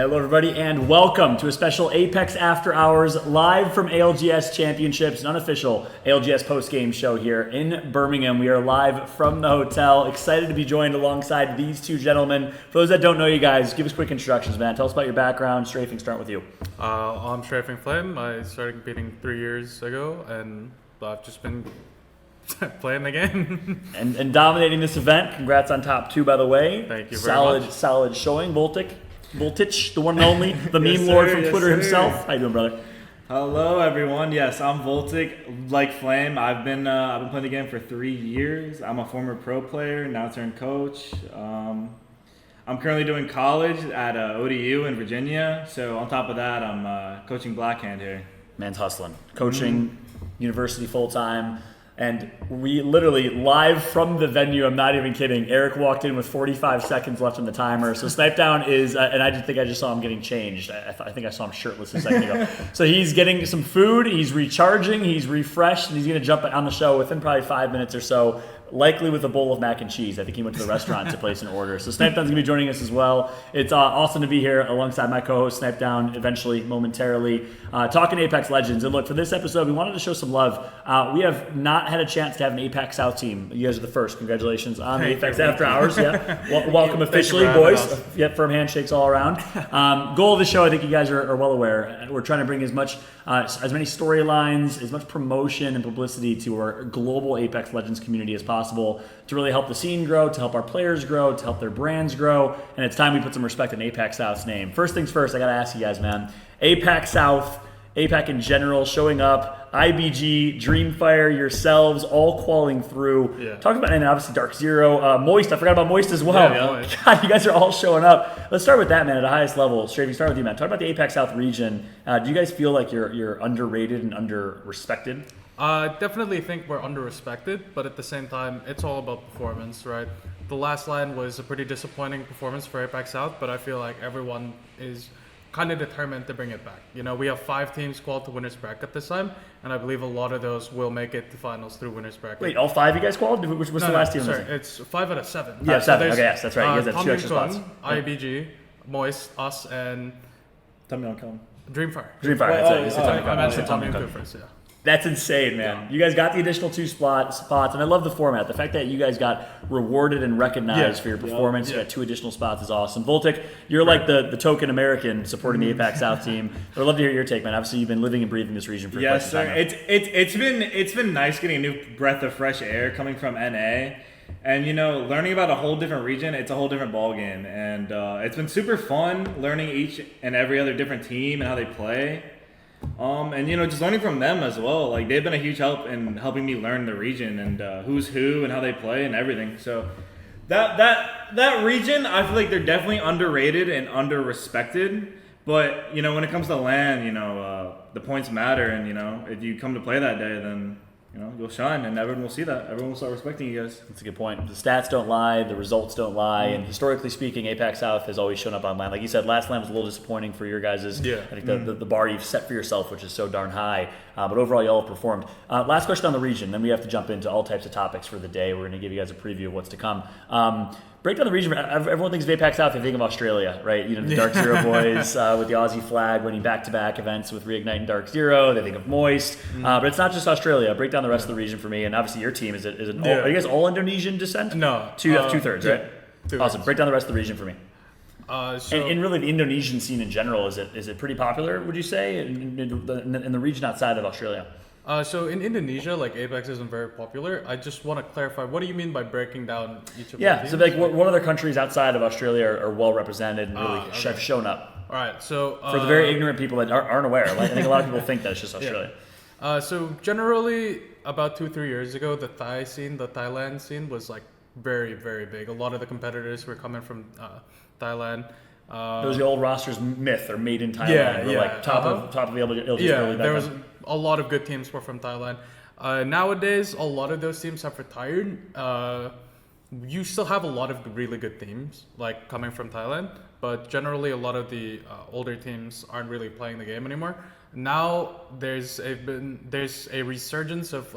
Hello, everybody, and welcome to a special Apex After Hours live from ALGS Championships, an unofficial ALGS post-game show here in Birmingham. We are live from the hotel. Excited to be joined alongside these two gentlemen. For those that don't know you guys, give us quick introductions, man. Tell us about your background. Strafing, start with you. I'm Strafingflame. I started competing 3 years ago, and I've just been playing the game. and dominating this event. Congrats on top 2, by the way. Thank you very much. Solid showing. Voltic, the one and only, the meme lord from Twitter himself. How you doing, brother? Hello, everyone. Yes, I'm Voltic. Like Flame, I've been playing the game for 3 years. I'm a former pro player, now turned coach. I'm currently doing college at ODU in Virginia. So on top of that, I'm coaching Blackhand here. Man's hustling, coaching, university full time. And we literally, live from the venue, I'm not even kidding, Eric walked in with 45 seconds left on the timer. So Snip3down is, and I just saw him getting changed. I think I saw him shirtless a second ago. So he's getting some food, he's recharging, he's refreshed, and he's going to jump on the show within probably 5 minutes or so, likely with a bowl of mac and cheese. I think he went to the restaurant to place an order. So Snip3down's going to be joining us as well. It's awesome to be here alongside my co-host Snip3down, eventually, momentarily, talking Apex Legends. And look, for this episode, we wanted to show some love. We have not had a chance to have an APAC South team. You guys are the first. Congratulations on the Apex After Hours. Yeah, welcome officially, boys. Yep, firm handshakes all around. Goal of the show, I think you guys are well aware. We're trying to bring as many storylines, as much promotion and publicity to our global Apex Legends community as possible to really help the scene grow, to help our players grow, to help their brands grow. And it's time we put some respect in APAC South's name. First things first, I got to ask you guys, man. APAC South, APAC in general, showing up, IBG, Dreamfire, yourselves, all qualing through. Yeah. Talk about, and obviously Dark Zero, Moist. I forgot about Moist as well. Yeah. God, you guys are all showing up. Let's start with that, man, at the highest level. Straight, we start with you, man. Talk about the APAC South region. Do you guys feel like you're underrated and under-respected? I definitely think we're under-respected, but at the same time, it's all about performance, right? The last line was a pretty disappointing performance for APAC South, but I feel like everyone is kind of determined to bring it back. You know, we have 5 teams qualified to winners bracket this time, and I believe a lot of those will make it to finals through winners bracket. Wait, all 5 of you guys qualified? What's the last team? Sorry, it's 5 out of 7. Yeah, 7. Okay, yes, that's right. You guys have 2 extra spots. IBG, Moist, us, and Tommy Dreamfire. Dreamfire. I mentioned Tommy first, yeah. That's insane, man. Yeah. You guys got the additional 2 spots, and I love the format. The fact that you guys got rewarded and recognized for your performance, you got 2 additional spots is awesome. Voltic, you're like the token American supporting the APAC South team. I'd love to hear your take, man. Obviously, you've been living and breathing this region for quite some time. It's been nice getting a new breath of fresh air coming from NA. And, you know, learning about a whole different region, it's a whole different ballgame. And it's been super fun learning each and every other different team and how they play. And, you know, just learning from them as well. Like, they've been a huge help in helping me learn the region and who's who and how they play and everything. So that region, I feel like they're definitely underrated and under-respected. But, you know, when it comes to LAN, you know, the points matter. And, you know, if you come to play that day, then, you know, you'll shine, and everyone will see that. Everyone will start respecting you guys. That's a good point. The stats don't lie, the results don't lie, and historically speaking, APAC South has always shown up on LAN. Like you said, last LAN was a little disappointing for your guys'. Yeah. I think the bar you've set for yourself, which is so darn high, but overall, y'all have performed. Last question on the region, then we have to jump into all types of topics for the day. We're going to give you guys a preview of what's to come. Break down the region. Everyone thinks of APAC South, they think of Australia, right? You know, the Dark Zero boys with the Aussie flag winning back-to-back events with Reignite and Dark Zero. They think of Moist. But it's not just Australia. Break down the rest of the region for me. And obviously your team, are you guys all Indonesian descent? No. Two-thirds, right? Two-thirds. Awesome. Break down the rest of the region for me. So and really the Indonesian scene in general, is it pretty popular, would you say, in the region outside of Australia? So in Indonesia, like Apex isn't very popular. I just want to clarify, what do you mean by breaking down each of the teams? So like what other countries outside of Australia are well represented and really have shown up? All right, so for the very ignorant people that aren't aware, like, I think a lot of people think that it's just Australia. So generally, about 2-3 years ago, the Thailand scene was like very, very big. A lot of the competitors were coming from Thailand. Those the old rosters myth or made in Thailand. Like top of the LGS. Yeah, there was a lot of good teams were from Thailand. Nowadays, a lot of those teams have retired. You still have a lot of really good teams like coming from Thailand, but generally a lot of the older teams aren't really playing the game anymore. Now there's a resurgence of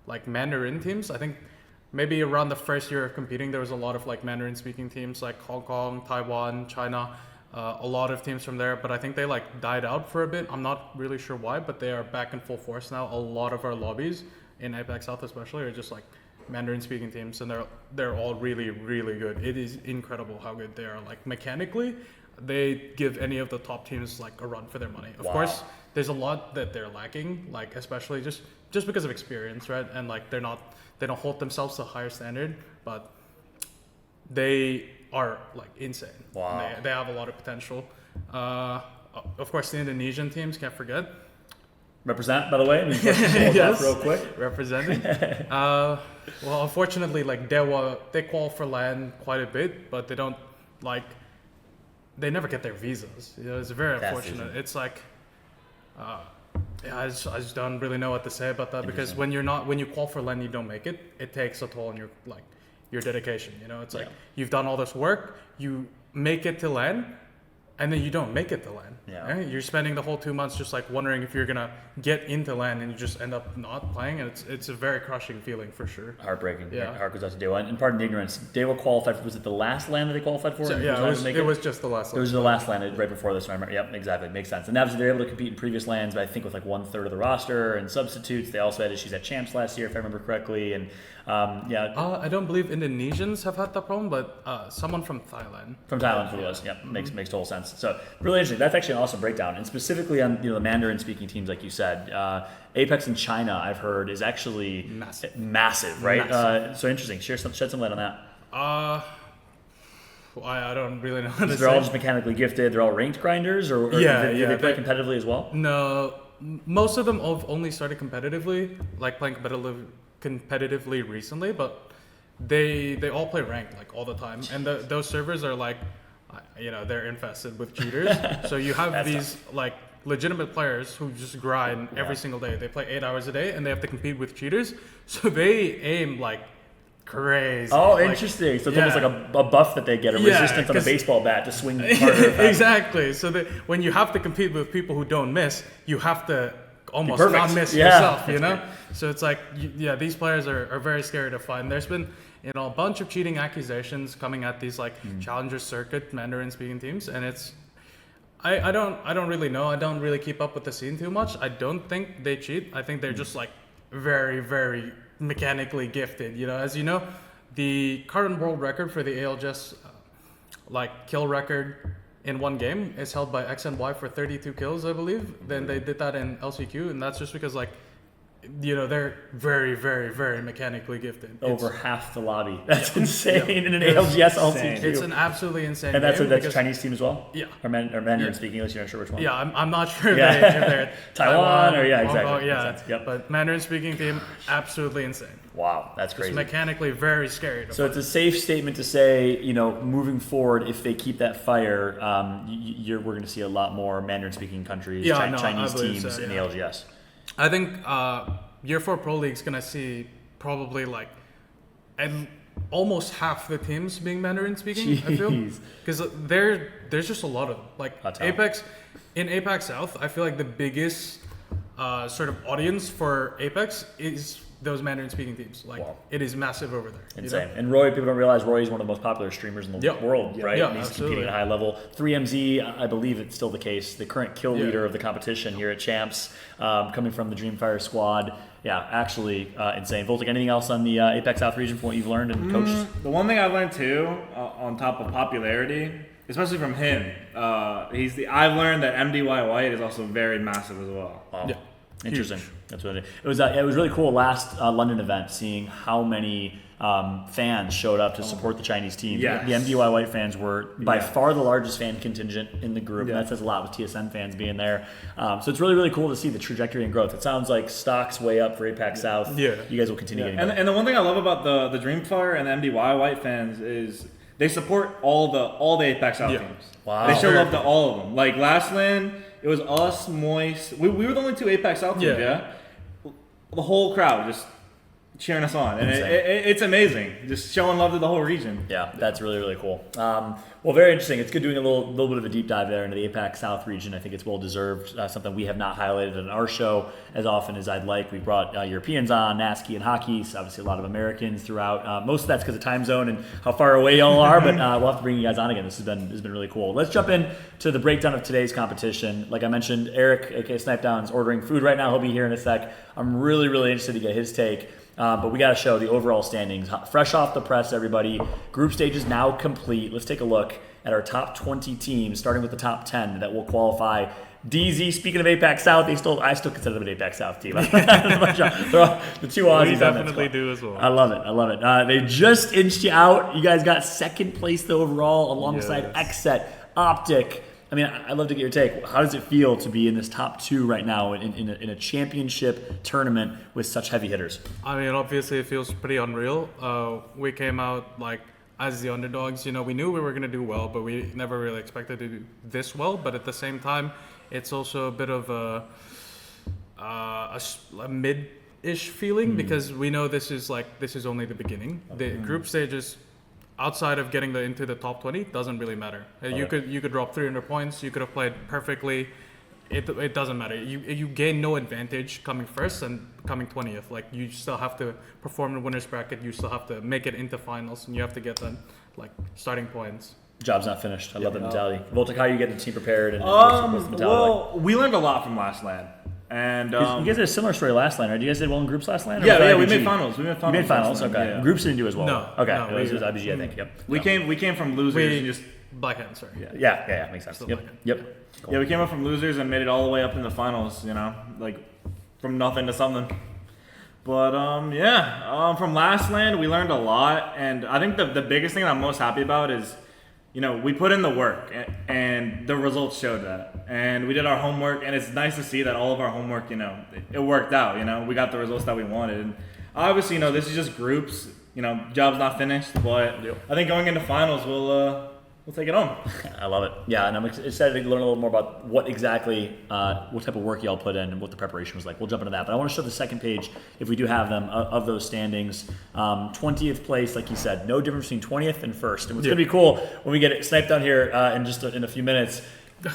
like Mandarin teams. I think maybe around the first year of competing, there was a lot of like Mandarin speaking teams like Hong Kong, Taiwan, China. A lot of teams from there, but I think they like died out for a bit. I'm not really sure why, but they are back in full force now. A lot of our lobbies in APAC South especially are just like Mandarin speaking teams, and they're all really, really good. It is incredible how good they are. Like mechanically, they give any of the top teams like a run for their money. Of course, there's a lot that they're lacking, like especially just because of experience, right? And like they don't hold themselves to a higher standard, but they are like insane. Wow. They have a lot of potential. Of course, the Indonesian teams, can't forget. Represent, by the way. Yes. Real quick. Representing. Well, unfortunately, like they qual for LAN quite a bit, but they don't like. They never get their visas. You know, it's very unfortunate. It's like, I just don't really know what to say about that, because when you qual for LAN, you don't make it. It takes a toll on your dedication. You know, it's like you've done all this work, you make it to LAN, and then you don't make it to LAN. Yeah. Right? You're spending the whole 2 months just like wondering if you're gonna get into LAN, and you just end up not playing, and it's a very crushing feeling for sure. Heartbreaking. Yeah. Hard goes out to Dewa. And pardon the ignorance, Dewa qualified. Was it the last LAN that they qualified for? So, yeah, it was just the last. It was the last LAN right before this. Remember? Yep, exactly. Makes sense. And obviously they're able to compete in previous LANs, but I think with like 1/3 of the roster and substitutes. They also had issues at Champs last year, if I remember correctly. And I don't believe Indonesians have had that problem, but someone from Thailand. From Thailand, it was. Yep, makes total sense. So really interesting. That's actually an awesome breakdown, and specifically on the Mandarin speaking teams, like you said. Apex in China, I've heard, is actually massive, right? Massive. So interesting. Shed some light on that. I don't really know how to say. They're all just mechanically gifted. They're all ranked grinders, or do they play competitively as well? No, most of them have only started competitively, like playing competitively recently, but they all play ranked like all the time, and those servers are like, they're infested with cheaters. So you have these like legitimate players who just grind every single day. They play 8 hours a day, and they have to compete with cheaters. So they aim like crazy. Oh, like, interesting. So it's almost like a buff that they get, a resistance on a baseball bat to swing harder. Exactly. So when you have to compete with people who don't miss, you have to almost not miss yourself, you know? So it's like, these players are very scary to find. There's been a bunch of cheating accusations coming at these like Challenger Circuit Mandarin speaking teams, and it's I don't really know. I don't really keep up with the scene too much. I don't think they cheat. I think they're just like very, very mechanically gifted. As you know, the current world record for the ALGS kill record in one game is held by X and Y for 32 kills, I believe. Then they did that in LCQ, and that's just because they're very, very, very mechanically gifted. Over half the lobby. That's insane in an ALGS LCQ. It's an absolutely insane and that's game. That's a Chinese team as well? Yeah. Or Mandarin speaking, unless you're not sure which one. Yeah, I'm not sure if they're Taiwan or exactly. Hong Kong, yeah. Yep. But Mandarin speaking team, absolutely insane. Wow, that's crazy. It's mechanically very scary. So it's a safe statement to say, moving forward, if they keep that fire, we're going to see a lot more Mandarin-speaking countries, Chinese teams in the LGS. I think Year 4 Pro League is going to see probably almost half the teams being Mandarin speaking. I feel, because there's just a lot of them. Like APAC South, I feel like the biggest sort of audience for Apex is those Mandarin speaking teams. It is massive over there. Insane. And Roy, people don't realize Roy is one of the most popular streamers in the world, right? Yeah, and he's absolutely. competing at a high level. 3MZ, I believe it's still the case, the current kill leader of the competition here at Champs, coming from the Dreamfire squad. Yeah, actually insane. Voltic, anything else on the APAC South region from what you've learned and coached? The one thing I've learned too, on top of popularity, especially from him, I've learned that MDY White is also very massive as well. Wow. Yeah. Interesting. That's what it was. It was really cool last London event, seeing how many fans showed up to support the Chinese team. Yes. The MDY White fans were by far the largest fan contingent in the group. And that says a lot with TSN fans being there. So it's really, really cool to see the trajectory and growth. It sounds like stock's way up for APAC South. Yeah. You guys will continue getting better. And the one thing I love about the Dreamfire and the MDY White fans is they support all the APAC South teams. Wow. They show love to all of them. Like last LAN, it was us, Moist. We were the only two APAC South teams, The whole crowd just cheering us on, and Insane. it's amazing. Just showing love to the whole region. Yeah, that's really, really cool. Well, very interesting. It's good doing a little bit of a deep dive there into the APAC South region. I think it's well deserved. Something we have not highlighted in our show as often as I'd like. We brought Europeans on, NASCAR and hockey. So obviously, a lot of Americans throughout. Most of that's because of time zone and how far away y'all are. But we'll have to bring you guys on again. This has been really cool. Let's jump in to the breakdown of today's competition. Like I mentioned, Eric, aka Snip3down, is ordering food right now. He'll be here in a sec. I'm really, really interested to get his take. But we got to show the overall standings. Fresh off the press, everybody. Group stage is now complete. Let's take a look at our top 20 teams, starting with the top 10 that will qualify. DZ, speaking of APAC South, I still consider them an APAC South team. The two Aussies. We definitely do as well. I love it. They just inched you out. You guys got second place though overall, alongside XSET, Optic. I mean, I'd love to get your take. How does it feel to be in this top two right now in a championship tournament with such heavy hitters? I mean, obviously it feels pretty unreal. We came out like as the underdogs. You know, we knew we were going to do well, but we never really expected to do this well. But at the same time, it's also a bit of a mid-ish feeling because we know this is only the beginning. The group stages, outside of getting into the top 20, doesn't really matter. You could drop 300 points. You could have played perfectly. It doesn't matter. You gain no advantage coming first and coming 20th. Like, you still have to perform the winner's bracket. You still have to make it into finals, and you have to get them starting points. Job's not finished. I love that mentality. Voltic, how are you getting the team prepared? And what's the mentality Well, we learned a lot from last LAN. And you guys did a similar story last LAN, right? You guys did well in groups last LAN? Yeah, we made finals. You made finals, okay. Yeah. Groups didn't do as well. No. Okay, No, it was IBG, I think. Yep. We came from losers and just Blackhand, sorry. Yeah, makes sense. Yep. Cool. Yeah, we came up from losers and made it all the way up in the finals, you know, like from nothing to something. But from last LAN, we learned a lot. And I think the biggest thing that I'm most happy about is, you know, we put in the work and the results showed that. And we did our homework, and it's nice to see that all of our homework, you know, it worked out, you know. We got the results that we wanted. And obviously, you know, this is just groups, you know, job's not finished, but I think going into finals, we'll take it home. I love it. Yeah, and I'm excited to learn a little more about what exactly, what type of work y'all put in and what the preparation was like. We'll jump into that. But I want to show the second page, if we do have them, of those standings. 20th place, like you said, no difference between 20th and first. And what's going to be cool when we get it sniped down here in a few minutes,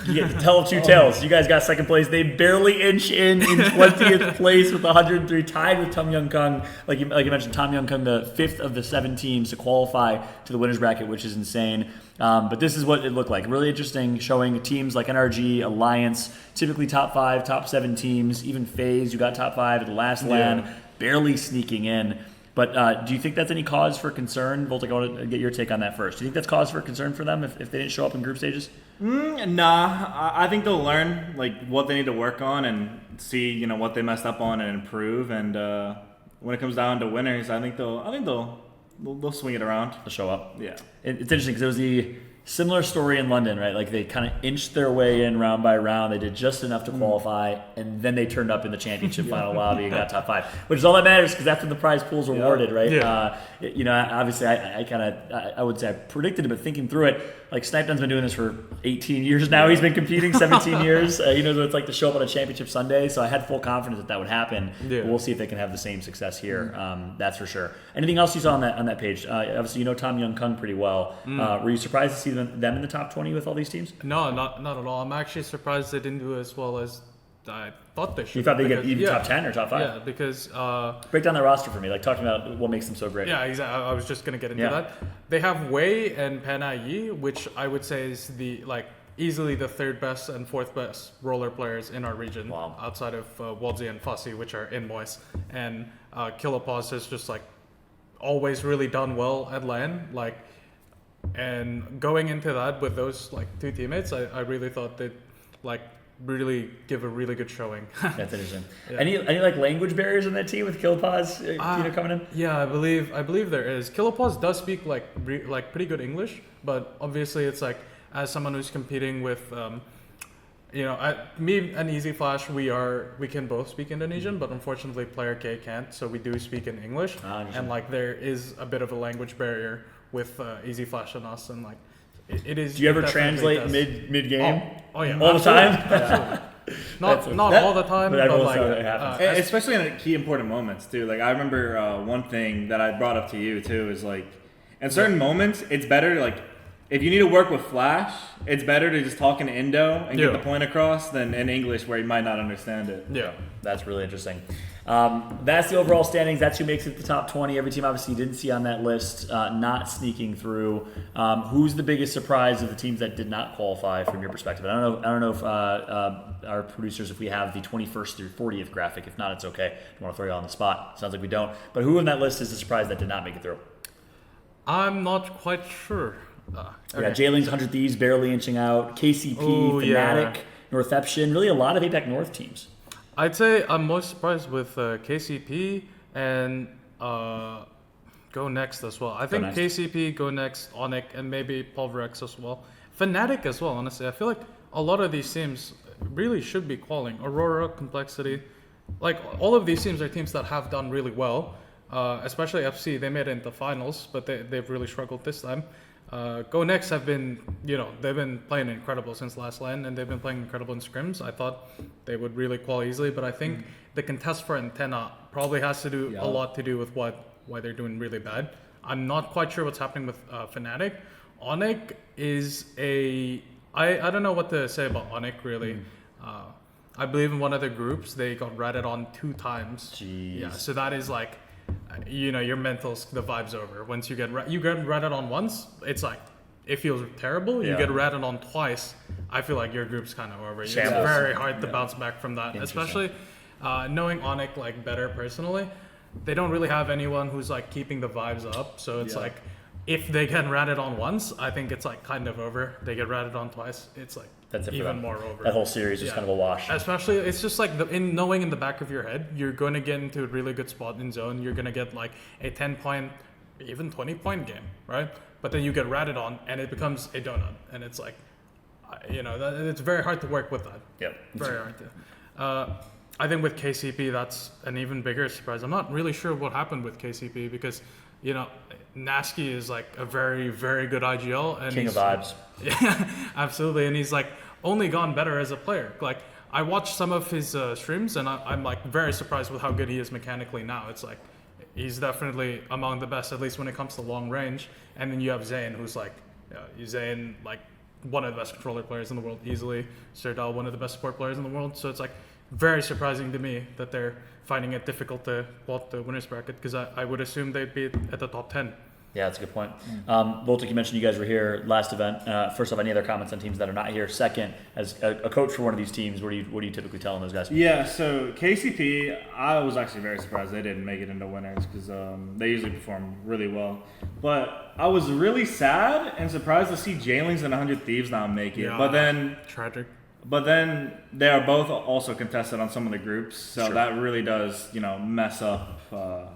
you get to tell of two tales. You guys got second place. They barely inch in 20th place with 103, tied with Tom Young Kung. Like you mentioned, Tom Young Kung, the fifth of the 7 teams to qualify to the winner's bracket, which is insane. But this is what it looked like. Really interesting, showing teams like NRG, Alliance, typically top 5, top 7 teams. Even FaZe, you got top 5 at the last LAN, barely sneaking in. But do you think that's any cause for concern? Voltic, I want to get your take on that first. Do you think that's cause for concern for them if they didn't show up in group stages? Nah, I think they'll learn like what they need to work on and see, you know, what they messed up on and improve. And when it comes down to winners, I think they'll swing it around. They'll show up. Yeah, it's interesting because it was the similar story in London, right? Like they kind of inched their way in round by round. They did just enough to qualify, and then they turned up in the championship final lobby and got top 5, which is all that matters because that's when the prize pool's awarded, right? Yeah. You know, obviously, I would say I predicted it, but thinking through it, like Snip3down's been doing this for 18 years now. He's been competing 17 years. He knows what it's like to show up on a championship Sunday, so I had full confidence that would happen. Yeah. But we'll see if they can have the same success here. That's for sure. Anything else you saw on that page? Obviously, you know Tom Young Kung pretty well. Were you surprised to see them in the top 20 with all these teams? No, not at all. I'm actually surprised they didn't do as well as I thought they should. You thought they'd get even top 10 or top 5? Yeah, because break down the roster for me, like talking about what makes them so great. Yeah, exactly. I was just gonna get into that. They have Wei and Panai, which I would say is easily the 3rd best and 4th best roller players in our region. Wow. Outside of Wadzi and Fussy, which are in Moist, and Kilopause has just always really done well at LAN. And going into that with those 2 teammates, I really thought they'd really give a really good showing. That's interesting. Yeah. Any language barriers in that team with Kilopause coming in? Yeah, I believe there is. Kilopause does speak pretty good English, but obviously it's as someone who's competing with me and Easy Flash, we can both speak Indonesian, but unfortunately Player K can't, so we do speak in English. And there is a bit of a language barrier with Easy Flash and us, and it is. Do you ever translate mid game? Oh yeah, all the time. Not all the time, but but like it happens. Especially in key important moments too. Like I remember one thing that I brought up to you too is like in certain moments it's better to like if you need to work with Flash, it's better to just talk in Indo and get the point across than in English where you might not understand it. Yeah, that's really interesting. That's the overall standings. That's who makes it the top 20. Every team obviously you didn't see on that list not sneaking through. Who's the biggest surprise of the teams that did not qualify from your perspective? I don't know if our producers, if we have the 21st through 40th graphic. If not, it's okay. I don't want to throw you on the spot. Sounds like we don't. But who on that list is the surprise that did not make it through? I'm not quite sure. Okay. Yeah, J-Ling's 100 Thieves barely inching out. KCP, Fnatic, Northeption, really a lot of APAC North teams. I'd say I'm most surprised with KCP and Go Next as well. I think KCP, Go Next, Onic, and maybe Pulverex as well. Fnatic as well, honestly. I feel like a lot of these teams really should be qualing. Aurora, Complexity. Like, all of these teams are teams that have done really well. Especially FC, they made it into finals, but they've really struggled this time. Go Next have been, they've been playing incredible since last LAN, and they've been playing incredible in scrims. I thought they would really qual easily, but I think the contest for Antenna probably has to do a lot to do with why they're doing really bad. I'm not quite sure what's happening with Fnatic. Onic is I don't know what to say about Onic really. I believe in one of the groups they got ratted on 2 times. Jeez. Yeah, so that is like, your mental's the vibe's over. Once you get ratted on once, it's like it feels terrible. You get ratted on twice, I feel like your group's kind of over. It's very hard to bounce back from that, especially knowing Onic like better personally. They don't really have anyone who's like keeping the vibes up, so it's like if they get ratted on once, I think it's like kind of over. They get ratted on twice, it's like that's it even more over. That whole series is kind of a wash. Especially, it's just like knowing in the back of your head, you're going to get into a really good spot in zone. You're going to get like a 10-point, even 20-point game, right? But then you get ratted on, and it becomes a donut, and it's like, it's very hard to work with that. Yep. Very hard to. I think with KCP, that's an even bigger surprise. I'm not really sure what happened with KCP because, Nasky is like a very, very good IGL. And King of vibes. Yeah, absolutely. And he's like only gone better as a player. Like I watched some of his streams and I'm like very surprised with how good he is mechanically now. It's like he's definitely among the best, at least when it comes to long range. And then you have Zayn, who's like, Zayn, like one of the best controller players in the world easily. Serdal, one of the best support players in the world. So it's like very surprising to me that they're finding it difficult to vault the winners bracket because I would assume they'd be at the top 10. Yeah, that's a good point. Voltic, you mentioned you guys were here last event. First off, any other comments on teams that are not here? Second, as a coach for one of these teams, what do you typically tell those guys? Yeah, so KCP, I was actually very surprised they didn't make it into winners because they usually perform really well. But I was really sad and surprised to see J-Lings and 100 Thieves not make it. Yeah, but then tragic. But then they are both also contested on some of the groups, so that really does, mess up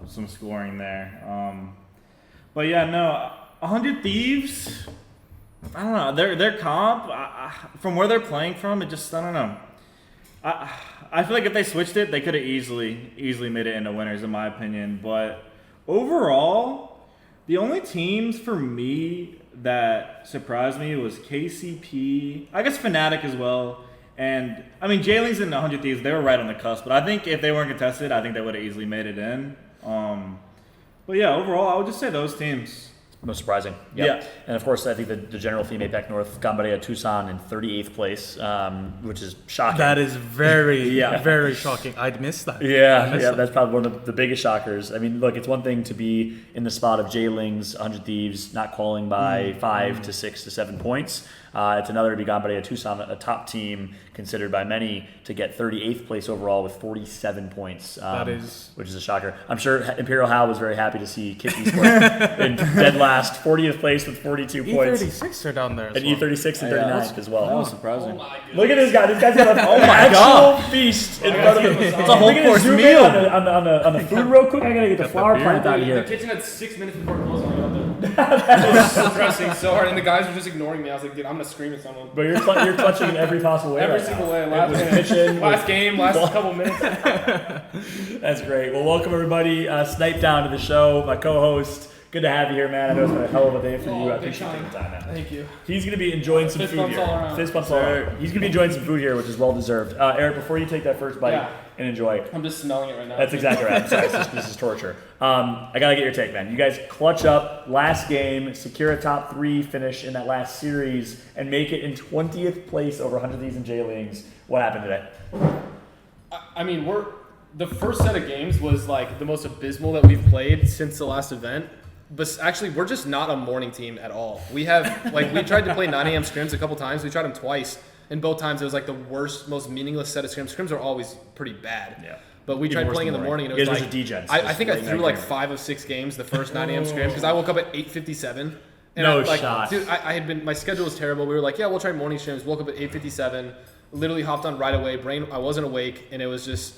some scoring there. But yeah, no, 100 Thieves, I don't know, their comp, from where they're playing from, it just, I don't know. I feel like if they switched it, they could have easily made it into winners, in my opinion. But overall, the only teams for me that surprised me was KCP, I guess Fnatic as well, and I mean J-Lings and 100 Thieves, they were right on the cusp, but I think if they weren't contested, I think they would have easily made it in. But yeah, overall, I would just say those teams. Most surprising. Yep. Yeah. And of course, I think the general theme APAC North, Gambaria Tucson in 38th place, which is shocking. That is very, very shocking. I'd miss that. Yeah, that's probably one of the biggest shockers. I mean, look, it's one thing to be in the spot of J-Lings, 100 Thieves, not qualifying by 5 to 6 to 7 points. It's another to be Gambaria Tucson, a top team considered by many to get 38th place overall with 47 points, which is a shocker. I'm sure Imperial Hal was very happy to see Kippy score in dead last, 40th place with 42 points. E36 are down there as and well. E36 and 39 as well. That was surprising. Look at this guy. This guy's got an actual feast in front of him. It's a whole course meal. On the food real quick. I gotta get the flower plant out of here. The kitchen had 6 minutes before closing. I got there. I was pressing so hard, and the guys were just ignoring me. I was like, dude, I'm gonna scream at someone. But you're clutching in every possible way. Every right single now. way. Last game, last couple minutes. That's great. Well, welcome everybody. Snip3down to the show. My co-host good to have you here, man. I know it's been a hell of a day for you. I big appreciate you taking the time, man. Thank you. He's going to be enjoying some Fist food bumps here. all around. Fist bumps all around. He's going to be enjoying some food here, which is well deserved. Eric, before you take that first bite and enjoy, I'm just smelling it right now. that's exactly right. I'm sorry, this is torture. I gotta get your take, man. You guys clutch up last game, secure a top 3 finish in that last series, and make it in 20th place over 100 Thieves and J-Lings. What happened today? I mean, the first set of games was like the most abysmal that we've played since the last event. But actually, we're just not a morning team at all. We have we tried to play 9 a.m. scrims a couple times. We tried them twice, and both times it was like the worst, most meaningless set of scrims. Scrims are always pretty bad. Yeah. But we tried playing in the morning, and it was like degens. I think I threw like 5 of 6 games the first 9 a.m. scrims because I woke up at 8:57. No like, shot. Dude, I had been, my schedule was terrible. We were like, yeah, we'll try morning scrims. Woke up at 8:57. Literally hopped on right away. I wasn't awake, and it was just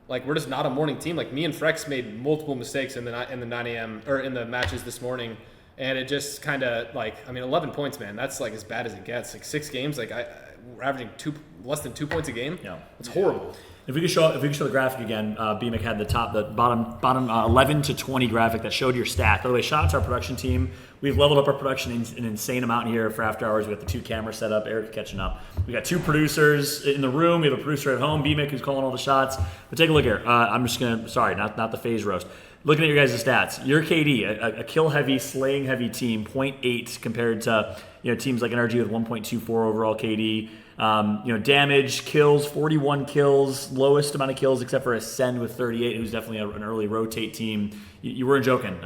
like we're just not a morning team. Like me and Frex made multiple mistakes in the 9 a.m. or in the matches this morning, and it just kind of like 11 points, man. That's like as bad as it gets. Like 6 games, like we're averaging less than 2 points a game. Yeah, it's horrible. If we could show the graphic again, BMIC had the bottom 11 to 20 graphic that showed your stat. By the way, shout out to our production team. We've leveled up our production an insane amount here for after hours. We got the 2 cameras set up. Eric catching up. We got 2 producers in the room. We have a producer at home, BMIC, who's calling all the shots. But take a look here. I'm just gonna not the phase roast. Looking at your guys' stats, your KD, a kill heavy, slaying heavy team, 0.8 compared to teams like NRG with 1.24 overall KD. Damage, kills, 41 kills, lowest amount of kills except for Ascend with 38, who's definitely an early rotate team. You weren't joking.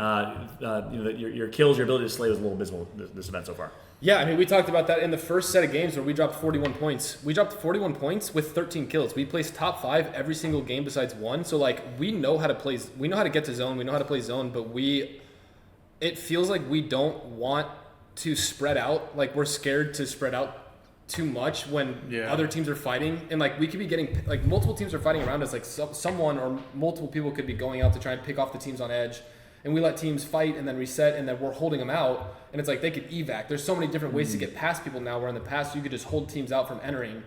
Your kills, your ability to slay was a little abysmal this event so far. Yeah, I mean, we talked about that in the first set of games where we dropped 41 points. We dropped 41 points with 13 kills. We placed top 5 every single game besides one. So, we know how to play. We know how to get to zone. We know how to play zone, but it feels like we don't want to spread out. Like, we're scared to spread out too much when other teams are fighting, and we could be getting multiple teams are fighting around us. Someone or multiple people could be going out to try and pick off the teams on edge, and we let teams fight and then reset, and then we're holding them out, and it's like they could evac. There's so many different ways to get past people now, where in the past you could just hold teams out from entering.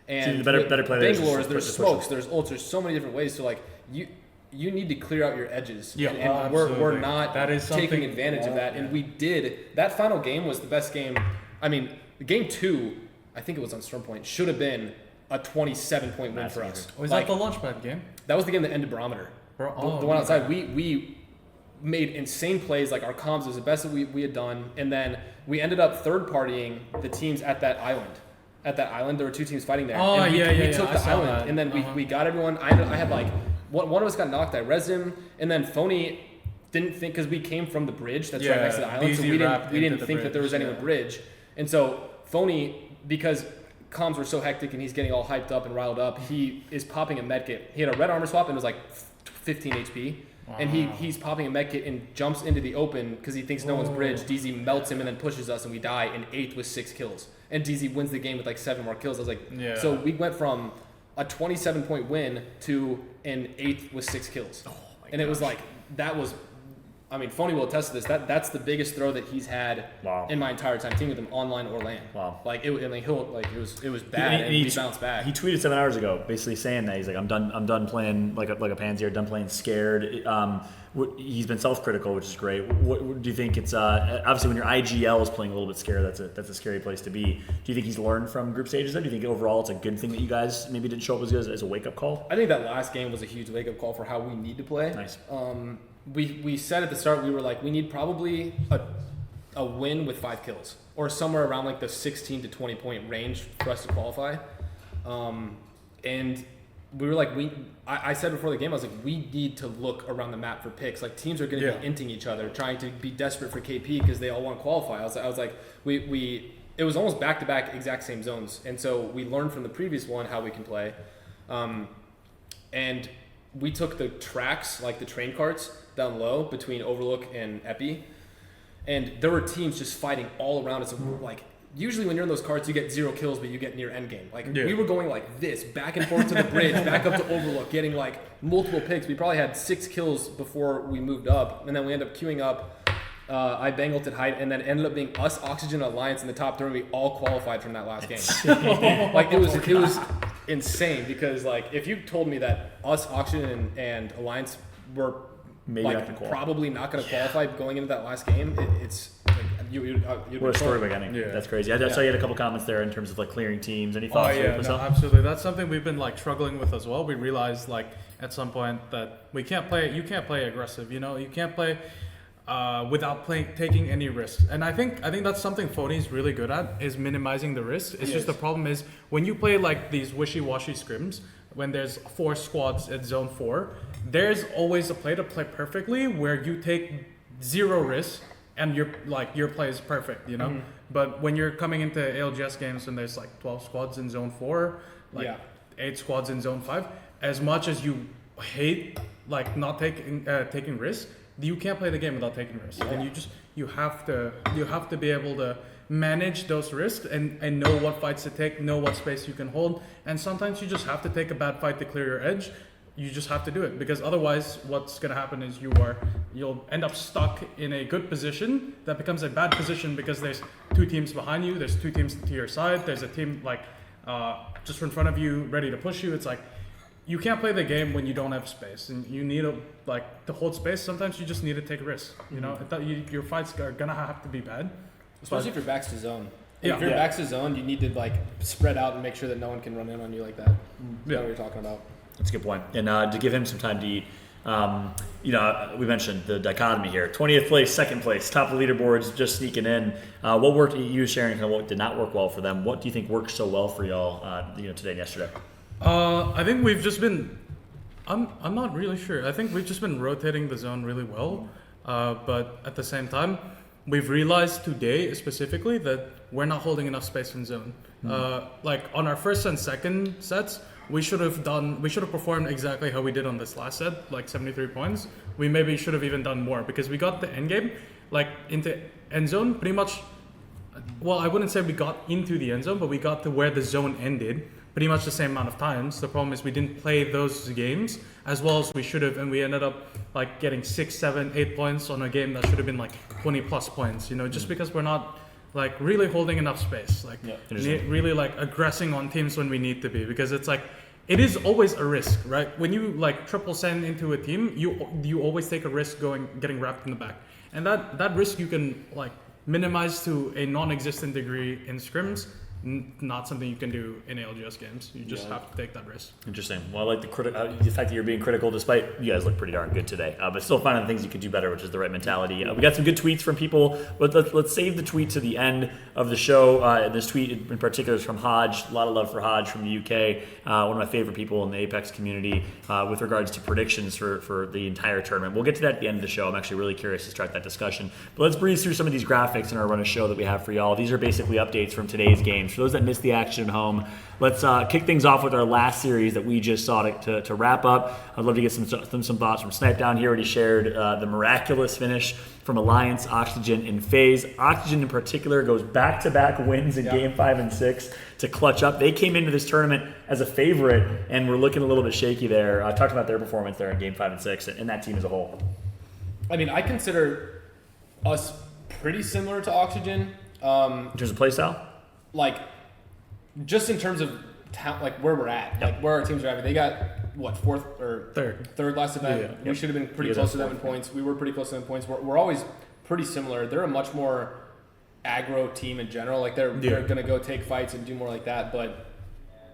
And the better play Bangalore, there's smokes, there's ults, there's so many different ways. So you need to clear out your edges. Yeah, and we're not taking advantage of that. And we did. That final game was the best game. I mean, game 2, I think it was on Storm Point, should have been a 27-point win for us. Was that the Launchpad game? That was the game that ended Barometer. The one outside. We made insane plays. Like, our comms was the best that we had done. And then we ended up third-partying the teams at that island. At that island, there were 2 teams fighting there. Oh, and we took the island. That. And then we got everyone. I had one of us got knocked. I rezzed him. And then Phony didn't think, because we came from the bridge that's right next to the island. So we didn't think that there was any bridge. And so Phony, because comms were so hectic and he's getting all hyped up and riled up, he is popping a medkit. He had a red armor swap and it was like 15 HP. Wow. And he's popping a medkit and jumps into the open because he thinks no one's bridge. DZ melts him and then pushes us, and we die in 8th with 6 kills. And DZ wins the game with 7 more kills. I was like, so we went from a 27-point win to an 8th with 6 kills. And it was like, that was, Phony will attest to this. That's the biggest throw that he's had in my entire time teaming with him, online or LAN. Wow. It was bad, and he bounced back. He tweeted 7 hours ago, basically saying that he's like, I'm done playing like a pansy, done playing scared. He's been self-critical, which is great. What do you think? It's obviously when your IGL is playing a little bit scared, that's a scary place to be. Do you think he's learned from group stages? Or do you think overall it's a good thing that you guys maybe didn't show up as good as a wake-up call? I think that last game was a huge wake-up call for how we need to play. Nice. We said at the start, we were like, we need probably a win with 5 kills, or somewhere around the 16 to 20 point range for us to qualify. And we were like, I said before the game, I was like, we need to look around the map for picks. Teams are going to be inting each other, trying to be desperate for KP because they all want to qualify. I was like, it was almost back-to-back exact same zones. And so we learned from the previous one how we can play. And we took the tracks, the train carts, down low between Overlook and Epi, and there were teams just fighting all around us. Usually when you're in those carts, you get 0 kills, but you get near endgame. We were going like this, back and forth to the bridge, back up to Overlook, getting multiple picks. We probably had 6 kills before we moved up, and then we ended up queuing up. I bangled at height, and then ended up being us, Oxygen, Alliance in the top 3. And we all qualified from that last game. It was insane because if you told me that us, Oxygen, and Alliance were Maybe not gonna qualify. Probably not going to qualify going into that last game. It's like you'd what a story beginning. Yeah. That's crazy. I saw you had a couple comments there in terms of like clearing teams. Any thoughts? Oh yeah, no, absolutely. That's something we've been like struggling with as well. We realized like at some point that you can't play aggressive. You can't play without taking any risks. And I think that's something Phony's really good at, is minimizing the risk. It's just the problem is when you play like these wishy-washy scrims, when there's 4 squads at zone 4, there's always a play to play perfectly where you take 0 risk and your play is perfect, Mm-hmm. But when you're coming into ALGS games and there's like 12 squads in zone 4, 8 squads in zone 5, as much as you hate like not taking risks, you can't play the game without taking risks. And you have to be able to manage those risks and know what fights to take, know what space you can hold. And sometimes you just have to take a bad fight to clear your edge. You just have to do it, because otherwise what's going to happen is you'll end up stuck in a good position that becomes a bad position because there's 2 teams behind you, there's 2 teams to your side, there's a team like just in front of you ready to push you. It's like you can't play the game when you don't have space, and you need to hold space. Sometimes you just need to take risks. Your fights are gonna have to be bad, especially if your back's to zone. If your back's to zone, you need to like spread out and make sure that no one can run in on you like that. You know what you're talking about. That's a good point. And to give him some time to eat, we mentioned the dichotomy here. 20th place, 2nd place, top of the leaderboards, just sneaking in. What worked? You sharing kind of what did not work well for them. What do you think worked so well for y'all? Today and yesterday. I think we've just been. I'm not really sure. I think we've just been rotating the zone really well, but at the same time, we've realized today specifically that we're not holding enough space in zone. Like on our first and second sets, we should have performed exactly how we did on this last set, like 73 points. We maybe should have even done more, because we got the end game, like into end zone pretty much. Well, I wouldn't say we got into the end zone, but we got to where the zone ended pretty much the same amount of times. The problem is we didn't play those games as well as we should have, and we ended up like getting 6, 7, 8 points on a game that should have been like 20 plus points, just because we're not like really holding enough space, like really like aggressing on teams when we need to be, because it's like it is always a risk, right? When you like triple send into a team, you always take a risk getting wrapped in the back, and that risk you can like minimize to a non-existent degree in scrims. Not something you can do in ALGS games. You just have to take that risk. Interesting. Well, I like the fact that you're being critical, despite you guys look pretty darn good today, but still finding things you could do better, which is the right mentality. We got some good tweets from people, but let's save the tweet to the end of the show. This tweet in particular is from Hodge. A lot of love for Hodge from the UK, one of my favorite people in the Apex community with regards to predictions for the entire tournament. We'll get to that at the end of the show. I'm actually really curious to start that discussion. But let's breeze through some of these graphics in our run of show that we have for y'all. These are basically updates from today's games. For those that missed the action at home, let's kick things off with our last series that we just saw to wrap up. I'd love to get some thoughts from Snip3down. He already shared the miraculous finish from Alliance, Oxygen, and FaZe. Oxygen in particular goes back-to-back wins in Game 5 and 6 to clutch up. They came into this tournament as a favorite and were looking a little bit shaky there. I talked about their performance there in Game 5 and 6 and that team as a whole. I mean, I consider us pretty similar to Oxygen. In terms of play style? Like, just in terms of like where we're at, like where our teams are at. They got what, third last event. We should have been pretty close to them in points. We were pretty close to them in points. We're always pretty similar. They're a much more aggro team in general. Like they're gonna go take fights and do more like that. But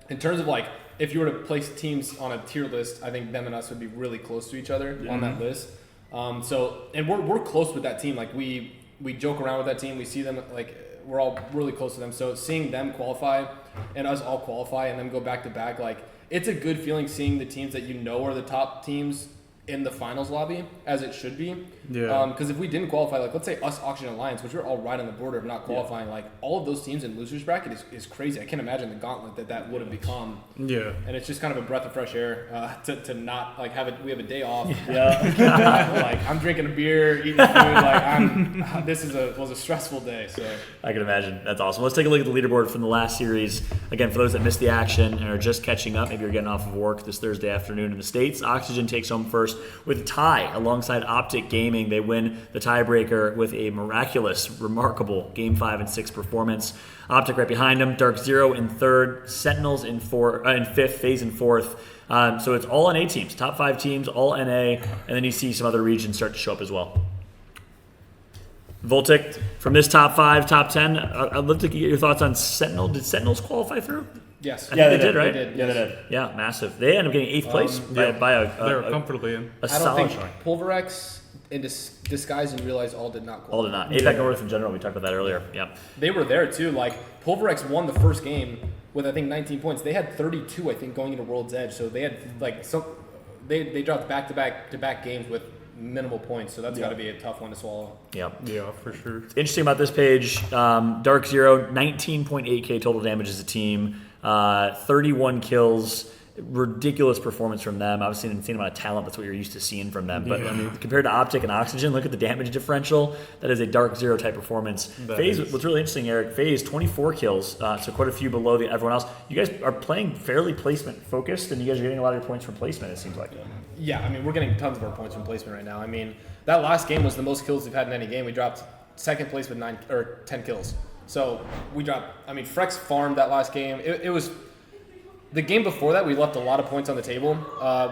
in terms of like, if you were to place teams on a tier list, I think them and us would be really close to each other on that list. And we're close with that team. Like we joke around with that team. We see them like. We're all really close to them. So seeing them qualify and us all qualify and then go back to back, like it's a good feeling seeing the teams that are the top teams in the finals lobby, as it should be. Because if we didn't qualify, like let's say us, Oxygen, Alliance, which we're all right on the border of not qualifying, like all of those teams in losers bracket is crazy. I can't imagine the gauntlet that would have become. And it's just kind of a breath of fresh air to not like we have a day off. Like I'm drinking a beer, eating food. Like this was a stressful day. So I can imagine. That's awesome. Let's take a look at the leaderboard from the last series. Again, for those that missed the action and are just catching up, maybe you're getting off of work this Thursday afternoon in the States. Oxygen takes home first with a tie alongside Optic Gaming. They win the tiebreaker with a miraculous, remarkable Game 5 and 6 performance. Optic right behind them, Dark Zero in third, Sentinels in fifth, FaZe in fourth. So it's all NA teams, top 5 teams, all NA, and then you see some other regions start to show up as well. Voltic, from this top 5, top 10, I'd love to get your thoughts on Sentinel. Did Sentinels qualify through? Yes. I think they did, right? They did. Yeah, they did. Yeah, massive. They ended up getting 8th place by They're a comfortably in. a I don't solid think showing. Pulverex in Disguise and Realize all did not qualify. All did not. APAC North in general, we talked about that earlier. Yeah. They were there too. Like Pulverex won the first game with I think 19 points. They had 32, I think, going into World's Edge. So they had like they dropped back-to-back games with minimal points. So that's got to be a tough one to swallow. Yeah. Yeah, for sure. Interesting about this page, Dark Zero, 19.8k total damage as a team, 31 kills, ridiculous performance from them. Obviously an insane amount of talent, that's what you're used to seeing from them. But I mean, compared to Optic and Oxygen, look at the damage differential. That is a Dark Zero type performance. FaZe, what's really interesting, Eric, FaZe 24 kills, so quite a few below everyone else. You guys are playing fairly placement focused, and you guys are getting a lot of your points from placement, it seems like. Yeah, I mean, we're getting tons of our points from placement right now. I mean, that last game was the most kills we've had in any game. We dropped second place with 10 kills. So we dropped, I mean, Frex farmed that last game. It was, the game before that, we left a lot of points on the table.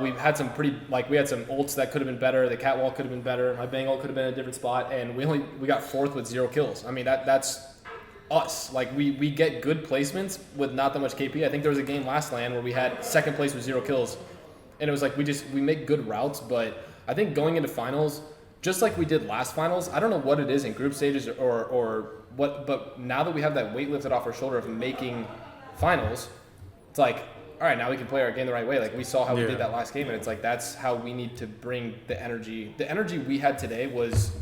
We had some we had some ults that could have been better. The catwalk could have been better. My bang ult could have been in a different spot. And we got fourth with 0 kills. I mean, that's us. Like, we get good placements with not that much KP. I think there was a game last LAN where we had second place with 0 kills. And it was like, we make good routes, but I think going into finals, just like we did last finals, I don't know what it is in group stages or what, but now that we have that weight lifted off our shoulder of making finals, it's like, all right, now we can play our game the right way. Like, we saw how we did that last game, and it's like, that's how we need to bring the energy. The energy we had today was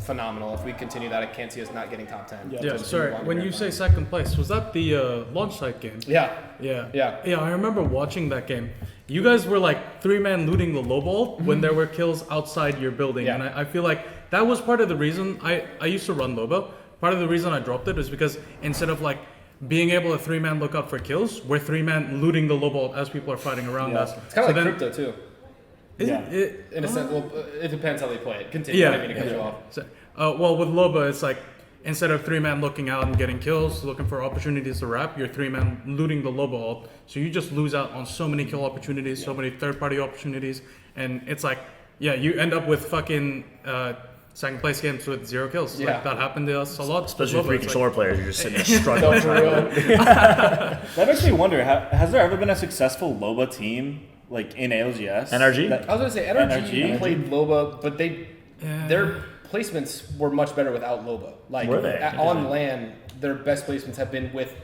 phenomenal. If we continue that, I can't see us not getting top 10. Yeah, sorry. When you say second place, was that the launch site game? Yeah. Yeah, I remember watching that game. You guys were like 3-man looting the low ball when there were kills outside your building. Yeah. And I feel like that was part of the reason I used to run Loba. Part of the reason I dropped it is because instead of like being able to 3-man look up for kills, we're 3-man looting the low ball as people are fighting around us. It's kind of like crypto too. It, In a sense, well, it depends how they play it. Continue. I didn't mean to cut you off. So, well, with Loba, it's like instead of 3-man looking out and getting kills, looking for opportunities to wrap, you're 3-man looting the Loba ult. So you just lose out on so many kill opportunities, so many third-party opportunities, and it's like, you end up with fucking second place games with 0 kills. Like, that happened to us a lot. Especially with 3 controller players, you're just sitting there struggling. For real. That makes me wonder, has there ever been a successful Loba team like in ALGS? NRG? I was going to say, NRG played Loba, but their placements were much better without Loba. Like, Were they? On LAN, their best placements have been with,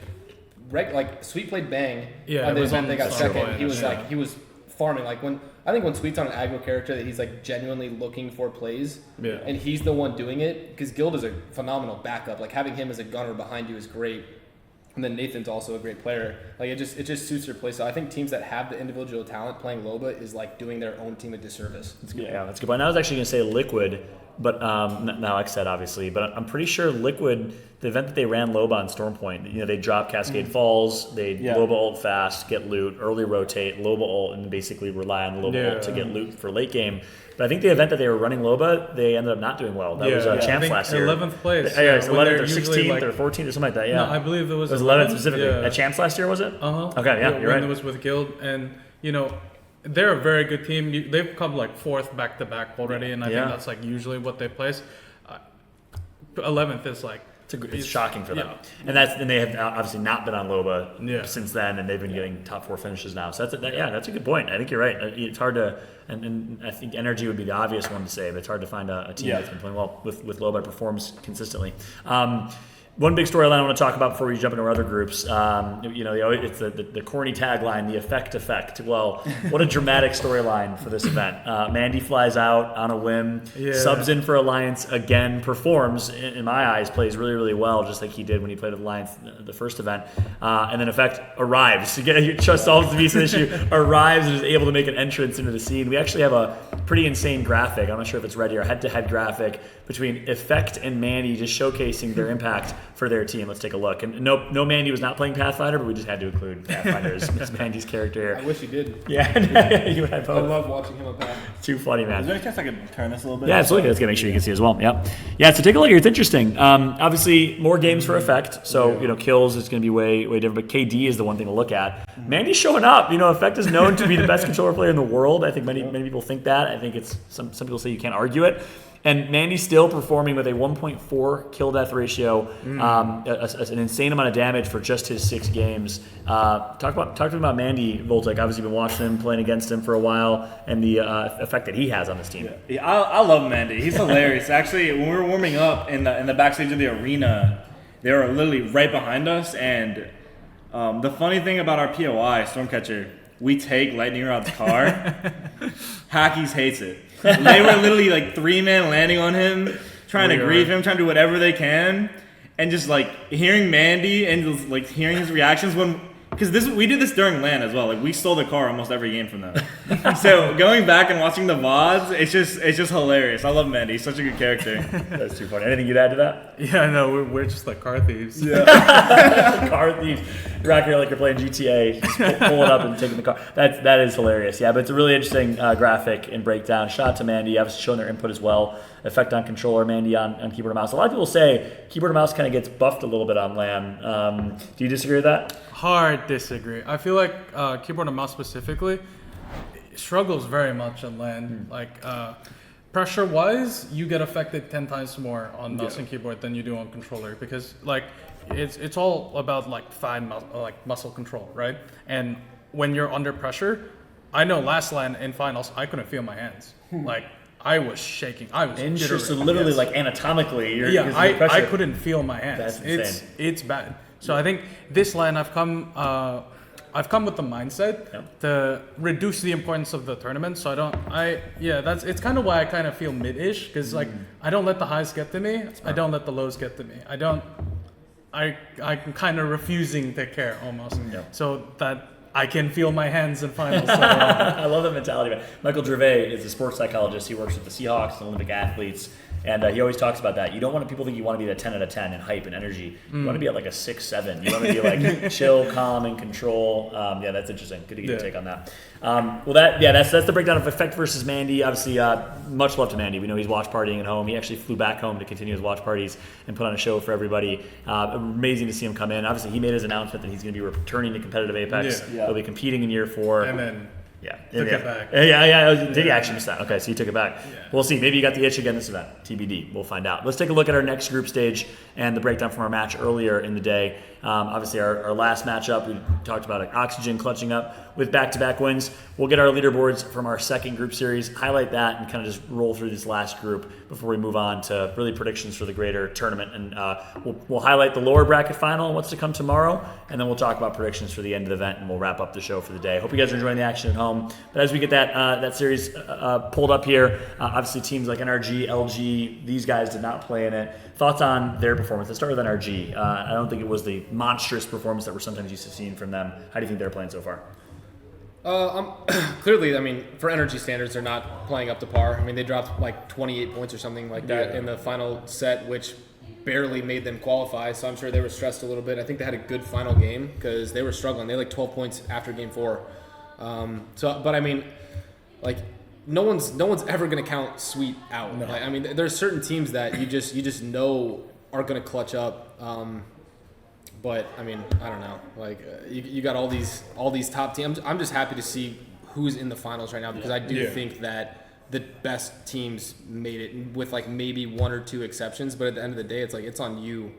Sweet played Bang. Yeah, on the it was event on they got Star second. Boy, He was yeah. he was farming. Like, I think when Sweet's on an aggro character that he's like genuinely looking for plays, and he's the one doing it, because Guild is a phenomenal backup. Like, having him as a gunner behind you is great. And then Nathan's also a great player. Like, it just suits your play. So I think teams that have the individual talent playing Loba is like doing their own team a disservice. That's good. Yeah, that's a good point. I was actually going to say Liquid, but now like I said, obviously, but I'm pretty sure Liquid, the event that they ran Loba on Stormpoint, they drop Cascade Falls, they Loba ult fast, get loot, early rotate, Loba ult, and basically rely on Loba ult to get loot for late game. But I think the event that they were running Loba, they ended up not doing well. That was Champs last year. 11th place. Yeah, it's 11th or usually 16th or 14th or something like that. Yeah, No, I believe it was 11th specifically. Yeah. At Champs last year, was it? Okay, yeah, you're when right. it was with Guild, and they're a very good team. They've come like 4th back to back already, and I think that's like usually what they place. 11th is like It's shocking for them, and they have obviously not been on Loba since then, and they've been getting top 4 finishes now. So that's a good point. I think you're right. It's hard to, and I think Energy would be the obvious one to say, but it's hard to find a team that's been playing well with Loba, performs consistently. One big storyline I want to talk about before we jump into our other groups, it's the corny tagline, the effect. Well, what a dramatic storyline for this event. Mandy flies out on a whim, subs in for Alliance again, performs, in my eyes, plays really, really well, just like he did when he played with Alliance the first event. And then Effect arrives. Just solves the visa issue, arrives and is able to make an entrance into the scene. We actually have a pretty insane graphic. I'm not sure if it's ready, our head-to-head graphic between Effect and Mandy, just showcasing their impact for their team. Let's take a look. And no, Mandy was not playing Pathfinder, but we just had to include Pathfinder as Mandy's character here. I wish he did. Yeah, you and I I both. love watching him on Path. Too funny, man. Is there any chance I could turn this a little bit? Yeah, absolutely. Let's make sure you can see as well. Yep. Yeah, so take a look here. It's interesting. Obviously, more games for Effect. So, kills is going to be way different. But KD is the one thing to look at. Mandy's showing up. Effect is known to be the best controller player in the world. I think many people think that. I think it's some people say you can't argue it. And Mandy's still performing with a 1.4 kill death ratio, an insane amount of damage for just his 6 games. Talk to me about Mandy Voltic. Obviously, been watching him, playing against him for a while, and the effect that he has on this team. Yeah, I love Mandy. He's hilarious. Actually, when we were warming up in the backstage of the arena, they were literally right behind us. And the funny thing about our POI Stormcatcher, we take Lightning Rod's car. Hackies hates it. They were literally like 3-man landing on him, trying to grieve him, trying to do whatever they can, and just like hearing Mandy and just, like hearing his reactions because we did this during LAN as well. Like we stole the car almost every game from them. So going back and watching the VODs, it's just hilarious. I love Mandy. He's such a good character. That's too funny. Anything you'd add to that? Yeah, no, we're just like car thieves. Yeah. Car thieves. You're out here like you're playing GTA, just pulling up and taking the car. That is hilarious. Yeah, but it's a really interesting graphic and breakdown. Shout out to Mandy. Obviously showing their input as well. Effect on controller, Mandy on keyboard and mouse. A lot of people say keyboard and mouse kind of gets buffed a little bit on LAN. Do you disagree with that? Hard disagree. I feel like keyboard and mouse specifically struggles very much on LAN. Like pressure-wise, you get affected 10 times more on mouse and keyboard than you do on controller because like it's all about like fine muscle control, right? And when you're under pressure, I know last LAN in finals I couldn't feel my hands. Like I was shaking. I was interesting. So literally, like anatomically, I couldn't feel my hands. That's insane. It's bad. So I think this LAN I've come with the mindset to reduce the importance of the tournament. So it's kind of why I kind of feel mid-ish because like I don't let the highs get to me. I don't let the lows get to me. I'm kind of refusing to care almost. So that I can feel my hands in finals. I love that mentality, man. Michael Gervais is a sports psychologist. He works with the Seahawks and Olympic athletes. And he always talks about that. You don't want people think you want to be at a 10 out of 10 in hype and energy. You want to be at like a 6, 7. You want to be like chill, calm, and control. Yeah, that's interesting. Good to get your take on that. That's the breakdown of Effect versus Mandy. Obviously, much love to Mandy. We know he's watch partying at home. He actually flew back home to continue his watch parties and put on a show for everybody. Amazing to see him come in. Obviously, he made his announcement that he's going to be returning to competitive Apex. He'll be competing in year 4. And then took it back. Did he actually miss that? Okay, so you took it back. Yeah. We'll see. Maybe you got the itch again this event. TBD. We'll find out. Let's take a look at our next group stage and the breakdown from our match earlier in the day. Obviously, our last matchup, we talked about Oxygen clutching up with back-to-back wins. We'll get our leaderboards from our second group series, highlight that, and kind of just roll through this last group before we move on to really predictions for the greater tournament. And we'll highlight the lower bracket final and what's to come tomorrow, and then we'll talk about predictions for the end of the event, and we'll wrap up the show for the day. Hope you guys are enjoying the action at home. But as we get that series pulled up here, obviously teams like NRG, LG, these guys did not play in it. Thoughts on their performance? Let's start with NRG. I don't think it was the monstrous performance that we're sometimes used to seeing from them. How do you think they're playing so far? Clearly, I mean, for energy standards, they're not playing up to par. I mean, they dropped like 28 points or something like that in the final set, which barely made them qualify. So I'm sure they were stressed a little bit. I think they had a good final game because they were struggling. They had like 12 points after game 4. But I mean, like no one's ever gonna count Sweet out. No. Like, I mean, there's certain teams that you just know are gonna clutch up. But I mean, I don't know. Like you got all these top teams. I'm just happy to see who's in the finals right now because I do think that the best teams made it with like maybe 1 or 2 exceptions. But at the end of the day, it's like it's on you.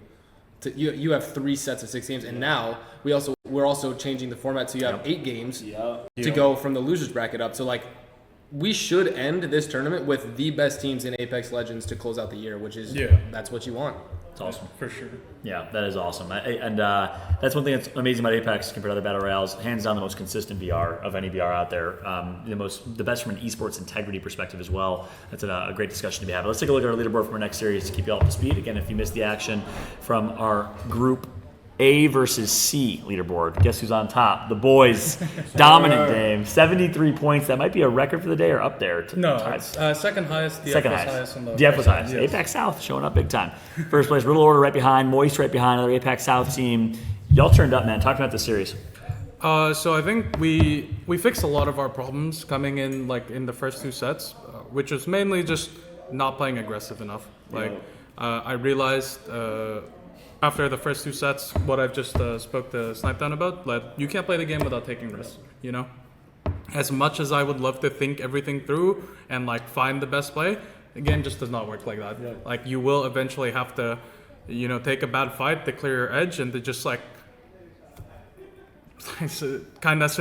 You have 3 sets of 6 games, and now we're also changing the format so you have 8 games to go from the losers bracket up. So like we should end this tournament with the best teams in Apex Legends to close out the year, which is that's what you want. It's awesome. For sure. Yeah, that is awesome. And that's one thing that's amazing about Apex compared to other battle royales. Hands down, the most consistent VR of any VR out there. The best from an esports integrity perspective as well. That's a great discussion to be had. Let's take a look at our leaderboard from our next series to keep you all up to speed. Again, if you missed the action from our group A versus C leaderboard. Guess who's on top? The boys. Dominant game. 73 points. That might be a record for the day or up there. No, it's second highest. DF Second was highest. on the DF was highest. yes. APAC South showing up big time. First place, Riddle Order right behind. Moist right behind. Another APAC South team. Y'all turned up, man. Talk about the series. So I think we fixed a lot of our problems coming in like in the first 2 sets, which was mainly just not playing aggressive enough. Like I realized after the first 2 sets what I've just spoke to Snip3down about, that you can't play the game without taking risks. You know, as much as I would love to think everything through and like find the best play, the game just does not work like that. Yeah. Like you will eventually have to, you know, take a bad fight to clear your edge and to just like. So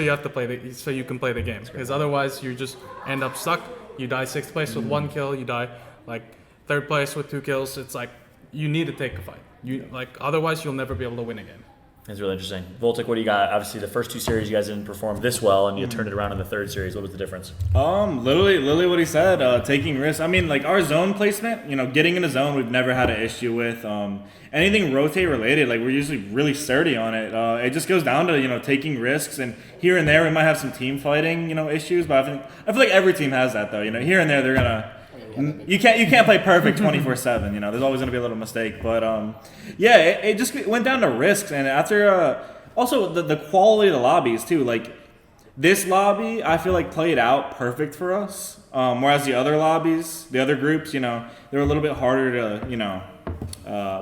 you have to play so you can play the game, because otherwise you just end up stuck. You die 6th place with 1 kill. You die like 3rd place with 2 kills. It's like you need to take a fight. Otherwise you'll never be able to win a game. That's really interesting. Voltic, what do you got? Obviously, the first 2 series you guys didn't perform this well, and you turned it around in the 3rd series. What was the difference? Literally what he said, taking risks. I mean, like our zone placement, you know, getting in a zone we've never had an issue with. Anything rotate related, like we're usually really sturdy on it. It just goes down to, you know, taking risks, and here and there we might have some team fighting, you know, issues, but I feel like every team has that though. You know, here and there they're gonna. You can't play perfect 24/7. You know, there's always gonna be a little mistake. But it just went down to risks, and after also the quality of the lobbies too. Like this lobby, I feel like played out perfect for us. Whereas the other lobbies, the other groups, you know, they were a little bit harder to, you know,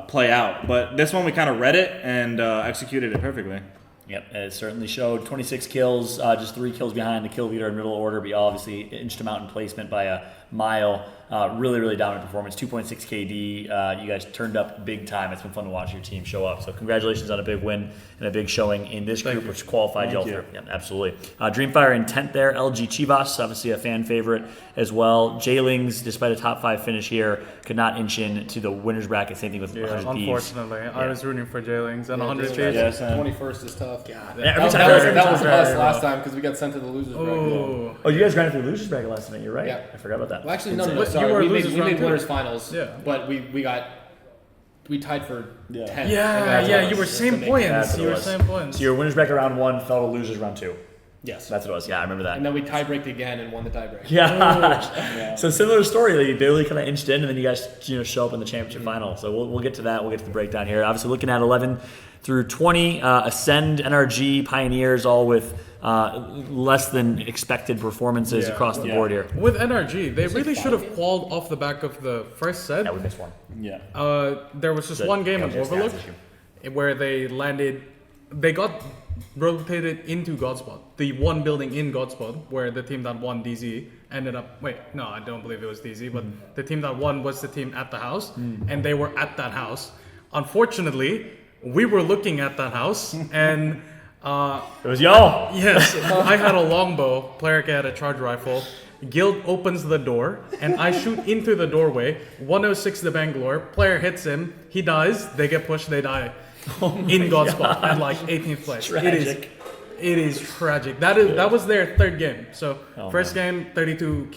play out. But this one we kind of read it and executed it perfectly. Yep, it certainly showed. 26 kills, just 3 kills behind the kill leader in middle order, but you obviously inched him out in placement by a mile. Really dominant performance. 2.6 KD. You guys turned up big time. It's been fun to watch your team show up. So congratulations on a big win and a big showing in this group, which qualified y'all through. Yeah, absolutely. Dreamfire in 10th there. LG Chivas, obviously a fan favorite as well. Jailings, despite a top 5 finish here, could not inch in to the winners bracket. Same thing with 100 Thieves. Unfortunately, I was rooting for Jailings and 100 Thieves. Yes, 21st is tough. God. That was us last time because we got sent to the losers bracket. Oh, you guys ran through the losers bracket last night. You're right. Yeah. I forgot about that. Well, actually, no. Sorry, we made winners finals. Yeah. But we tied for 10th. Yeah. You were same points. So your winners bracket round 1 fell to losers round 2. Yes. That's what it was. Yeah, I remember that. And then we tie-breaked again and won the tie-break. Yeah. So similar story. Like you barely kind of inched in, and then you guys, you know, show up in the championship final. So we'll get to that. We'll get to the breakdown here. Obviously, looking at 11 through 20, Ascend, NRG, Pioneers, all with less than expected performances across the board here. With NRG, they really should have qualified off the back of the first set. Yeah, we missed one. Yeah. There was just one game in Overlook where they landed. They got rotated into Godspot, the one building in Godspot, where the team that won DZ ended up. Wait, no, I don't believe it was DZ, but the team that won was the team at the house, and they were at that house. Unfortunately, we were looking at that house, and it was y'all. Yes, I had a longbow. Player had a charge rifle. Guild opens the door, and I shoot into the doorway. 106 to Bangalore. Player hits him. He dies. They get pushed. They die. In Godspot at like 18th place. Tragic. It is tragic. That was their 3rd game. So first game, 32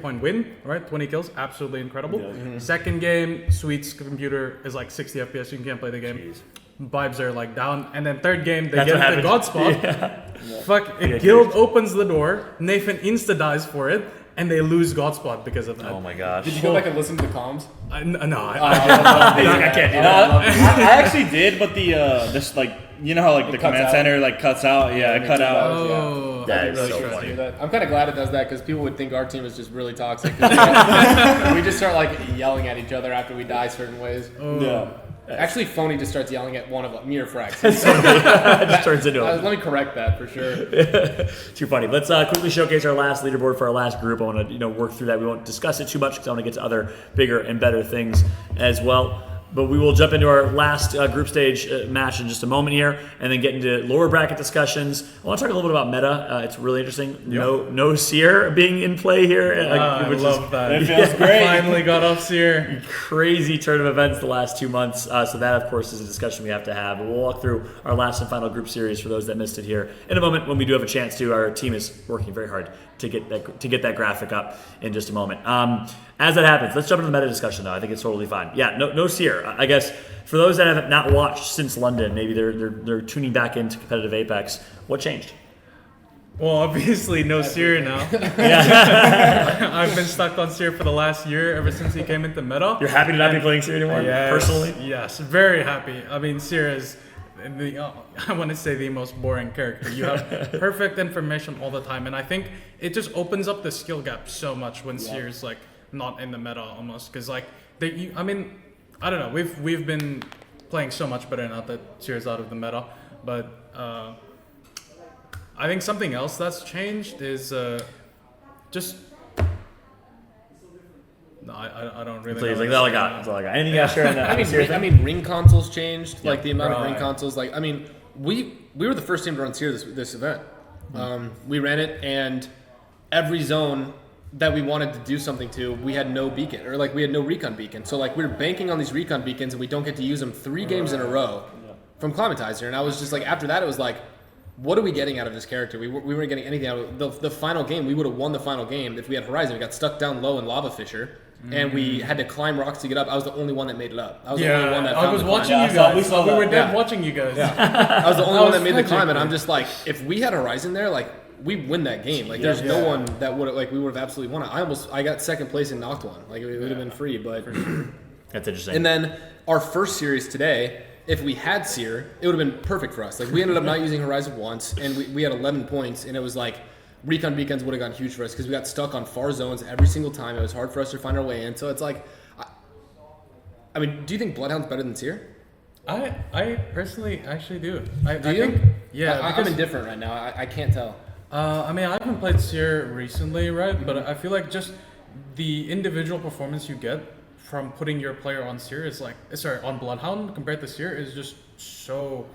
point win, right? 20 kills, absolutely incredible. Yeah. Second game, Sweet's computer is like 60 FPS. You can't play the game. Jeez. Vibes are like down. And then 3rd game, they get into Godspot. Guild opens the door. Nathan insta dies for it. And they lose Godspot because of that. Oh my gosh. Did you go back and listen to the comms? No, I can't do that. I actually did, but this like, you know how like the command center like cuts out? Yeah, it cut out. Oh, that is so funny. I'm kind of glad it does that because people would think our team is just really toxic. We just start like yelling at each other after we die certain ways. Oh. Yeah. Actually, Phony just starts yelling at one of them, me or Frax. It just turns into it. Let me correct that for sure. Too funny. Let's quickly showcase our last leaderboard for our last group. I want to work through that. We won't discuss it too much because I want to get to other bigger and better things as well. But we will jump into our last group stage match in just a moment here, and then get into lower bracket discussions. I want to talk a little bit about meta. It's really interesting. Yep. No Seer being in play here. I love that. It feels great. Finally got off Seer. Crazy turn of events the last 2 months. So that, of course, is a discussion we have to have. But we'll walk through our last and final group series for those that missed it here in a moment when we do have a chance to. Our team is working very hard to get that graphic up in just a moment. As that happens, let's jump into the meta discussion though. I think it's totally fine. Yeah, no Seer. I guess for those that have not watched since London, maybe they're tuning back into competitive Apex. What changed? Well, obviously no Seer now. Yeah. I've been stuck on Seer for the last year, ever since he came into meta. You're happy to not be playing Seer anymore, personally? Yes, very happy. I mean, Seer is, I want to say, the most boring character. You have perfect information all the time, and I think it just opens up the skill gap so much when Seer's like not in the meta almost, because like I mean, I don't know. We've been playing so much better now that Seer's out of the meta, but. I think something else that's changed is just. No, I don't really. Please, know that's all I got. That's all I got. Anything else? I mean, ring consoles changed. Like the amount of ring consoles. Like, I mean, we were the first team to run Seer this event. We ran it, and every zone that we wanted to do something to, we had no beacon, or like we had no recon beacon. So like we were banking on these recon beacons, and we don't get to use them 3 games in a row from Climatizer. And I was just like, after that, it was like, what are we getting out of this character? We weren't getting anything out of it. The final game. We would have won the final game if we had Horizon. We got stuck down low in Lava Fissure, and we had to climb rocks to get up. I was the only one that made it up. I was the only one that I was watching you guys. We were dead watching you guys. I was the only one that made the climb, and I'm just like, if we had Horizon there, like, we win that game. Like, there's no one that would have, like, we would have absolutely won it. I got second place and knocked one. Like, it would have been free, but. That's interesting. And then our first series today, if we had Seer, it would have been perfect for us. Like, we ended up not using Horizon once, and we had 11 points, and it was like, recon beacons would have gone huge for us because we got stuck on far zones every single time. It was hard for us to find our way in. So it's like, I mean, do you think Bloodhound's better than Seer? I personally actually do. I think, I'm indifferent right now. I can't tell. I mean, I haven't played Seer recently, right? But I feel like just the individual performance you get from putting your player on Seer is like, on Bloodhound compared to Seer is just so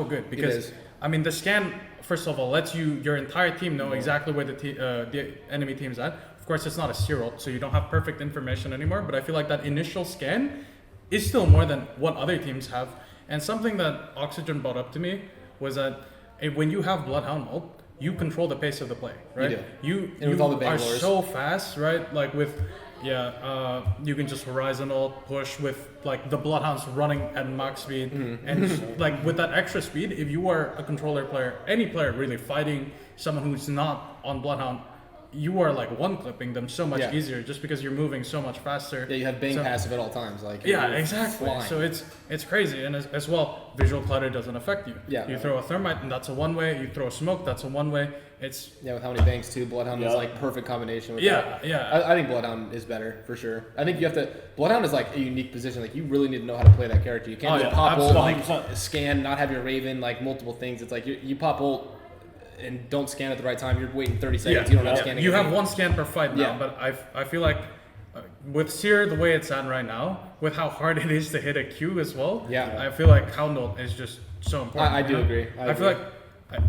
good, because I mean, the scan first of all lets your entire team know exactly where the enemy team's at. Of course, it's not a Seer ult, so you don't have perfect information anymore, but I feel like that initial scan is still more than what other teams have. And something that Oxygen brought up to me was that when you have Bloodhound ult, you control the pace of the play, right? You are so fast, right? Like with you can just Horizon ult, push with like the Bloodhounds running at max speed, and like with that extra speed, if you are a controller player, any player really fighting someone who's not on Bloodhound, you are like one-clipping them so much easier just because you're moving so much faster. Yeah, you have Bang passive at all times. Like exactly. Flying. So it's crazy, and as well, visual clutter doesn't affect you. Yeah, you throw a thermite and that's a one-way. You throw a smoke, that's a one-way. It's with how many bangs too. Bloodhound is like perfect combination with that. I think Bloodhound is better for sure. I think you have to. Bloodhound is like a unique position. Like you really need to know how to play that character. You can't just pop ult, like scan, not have your Raven, like multiple things. It's like you pop ult and don't scan at the right time. You're waiting 30 seconds. You don't have scanning. You have one scan per fight now, but I feel like with Seer the way it's at right now, with how hard it is to hit a Q as well. I feel like Hound ult is just so important. I do agree. I feel like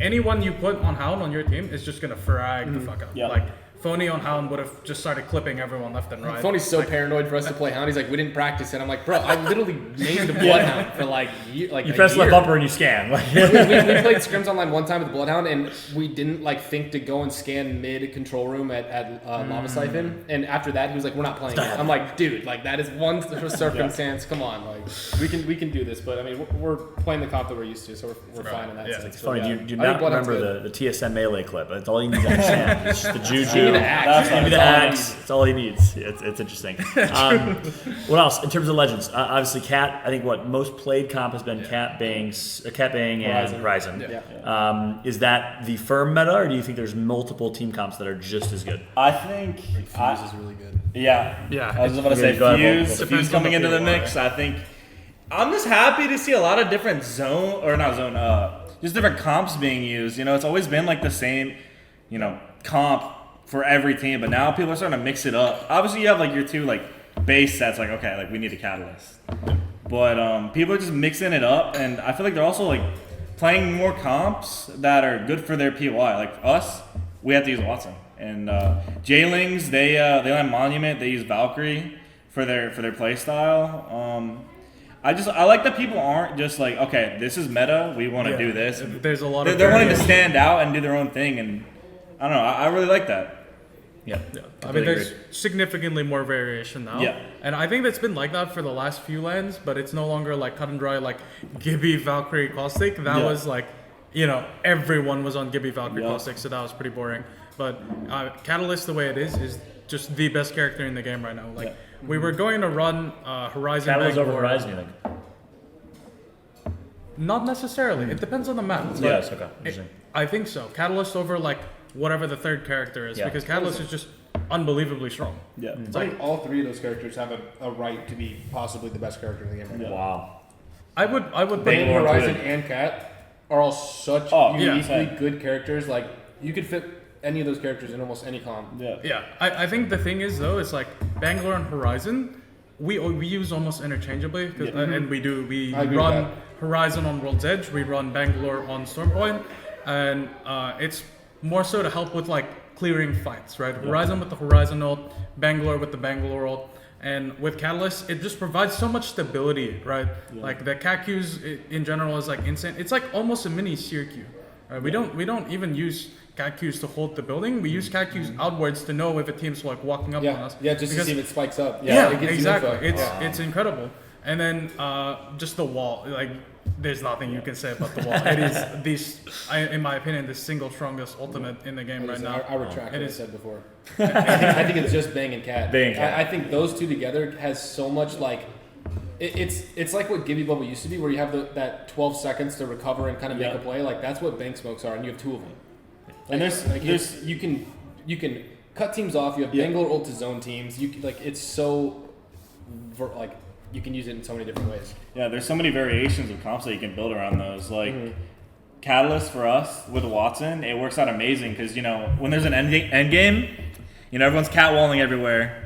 anyone you put on Hound on your team is just gonna frag the fuck up. Like Phony on Hound would have just started clipping everyone left and right. Phony's so paranoid for us to play Hound. He's like, we didn't practice it. I'm like, bro, I literally named the Bloodhound for like you press left bumper and you scan. we played scrims online one time with the Bloodhound, and we didn't like think to go and scan mid control room at Lava Siphon. And after that, he was like, we're not playing it. I'm like, dude, like that is one circumstance. Come on, like we can do this. But I mean, we're playing the comp that we're used to, so we're fine in that sense. It's funny. Do you not remember the TSM melee clip? That's all you need to understand. It's just the juju. Give me the axe. That's all he needs. It's interesting. What else in terms of legends? Obviously, Cat. I think what most played comp has been Cat Bang, and Horizon. Is that the firm meta, or do you think there's multiple team comps that are just as good? I think Fuse is really good. Yeah. I was about to say Fuse coming into the mix. I think I'm just happy to see a lot of different just different comps being used. You know, it's always been like the same, comp for every team, but now people are starting to mix it up. Obviously, you have like your two like base sets, like okay, like we need a catalyst, but people are just mixing it up, and I feel like they're also like playing more comps that are good for their POI. Like us, we have to use Watson, and J-Lings they land Monument, they use Valkyrie for their play style. I like that people aren't just like, okay, this is meta, we want to do this. There's a lot of they're wanting to stand out and do their own thing, and I don't know. I really like that. Yeah. I mean, there's significantly more variation now. Yeah. And I think that's been like that for the last few lands, but it's no longer like cut and dry like Gibby, Valkyrie, Caustic. That was like, everyone was on Gibby, Valkyrie, Caustic, so that was pretty boring. But Catalyst, the way it is just the best character in the game right now. Like, we were going to run Horizon. Catalyst over Horizon, you think? Not necessarily. It depends on the map. Yes, okay. Interesting. I think so. Catalyst over like whatever the third character is, because Catalyst is just unbelievably strong. Yeah. I think all three of those characters have a right to be possibly the best character in the game right now. Wow. I would put Bane, Horizon, and Cat are all such uniquely yeah. good characters. Like, you could fit any of those characters in almost any comp. Yeah. I think the thing is though, it's like Bangalore and Horizon, we use almost interchangeably, and we run Horizon on World's Edge, we run Bangalore on Stormpoint, and it's more so to help with like clearing fights, right? Horizon with the Horizon ult, Bangalore with the Bangalore ult, and with Catalyst, it just provides so much stability, right? Like the cat queues in general is like insane. It's like almost a mini Seer queue. Right? We don't even use cat queues to hold the building. We use cat queues outwards to know if a team's like walking up on us. Yeah, just to see if it spikes up. Yeah, it gives exactly. You info. It's incredible. And then just the wall, like there's nothing you can say about the wall. It is in my opinion, the single strongest ultimate in the game right now. I retract what I said before. I think it's just Bang and Cat. I think those two together has so much like. It's like what Gibby Bubble used to be, where you have that 12 seconds to recover and kind of make a play. Like that's what Bank Smokes are, and you have two of them. Like, And there's you can cut teams off. You have Bangalore ult to zone teams. It's so you can use it in so many different ways. Yeah, there's so many variations of comps that you can build around those. Like Catalyst for us with Watson, it works out amazing because when there's an end game, everyone's catwalling everywhere.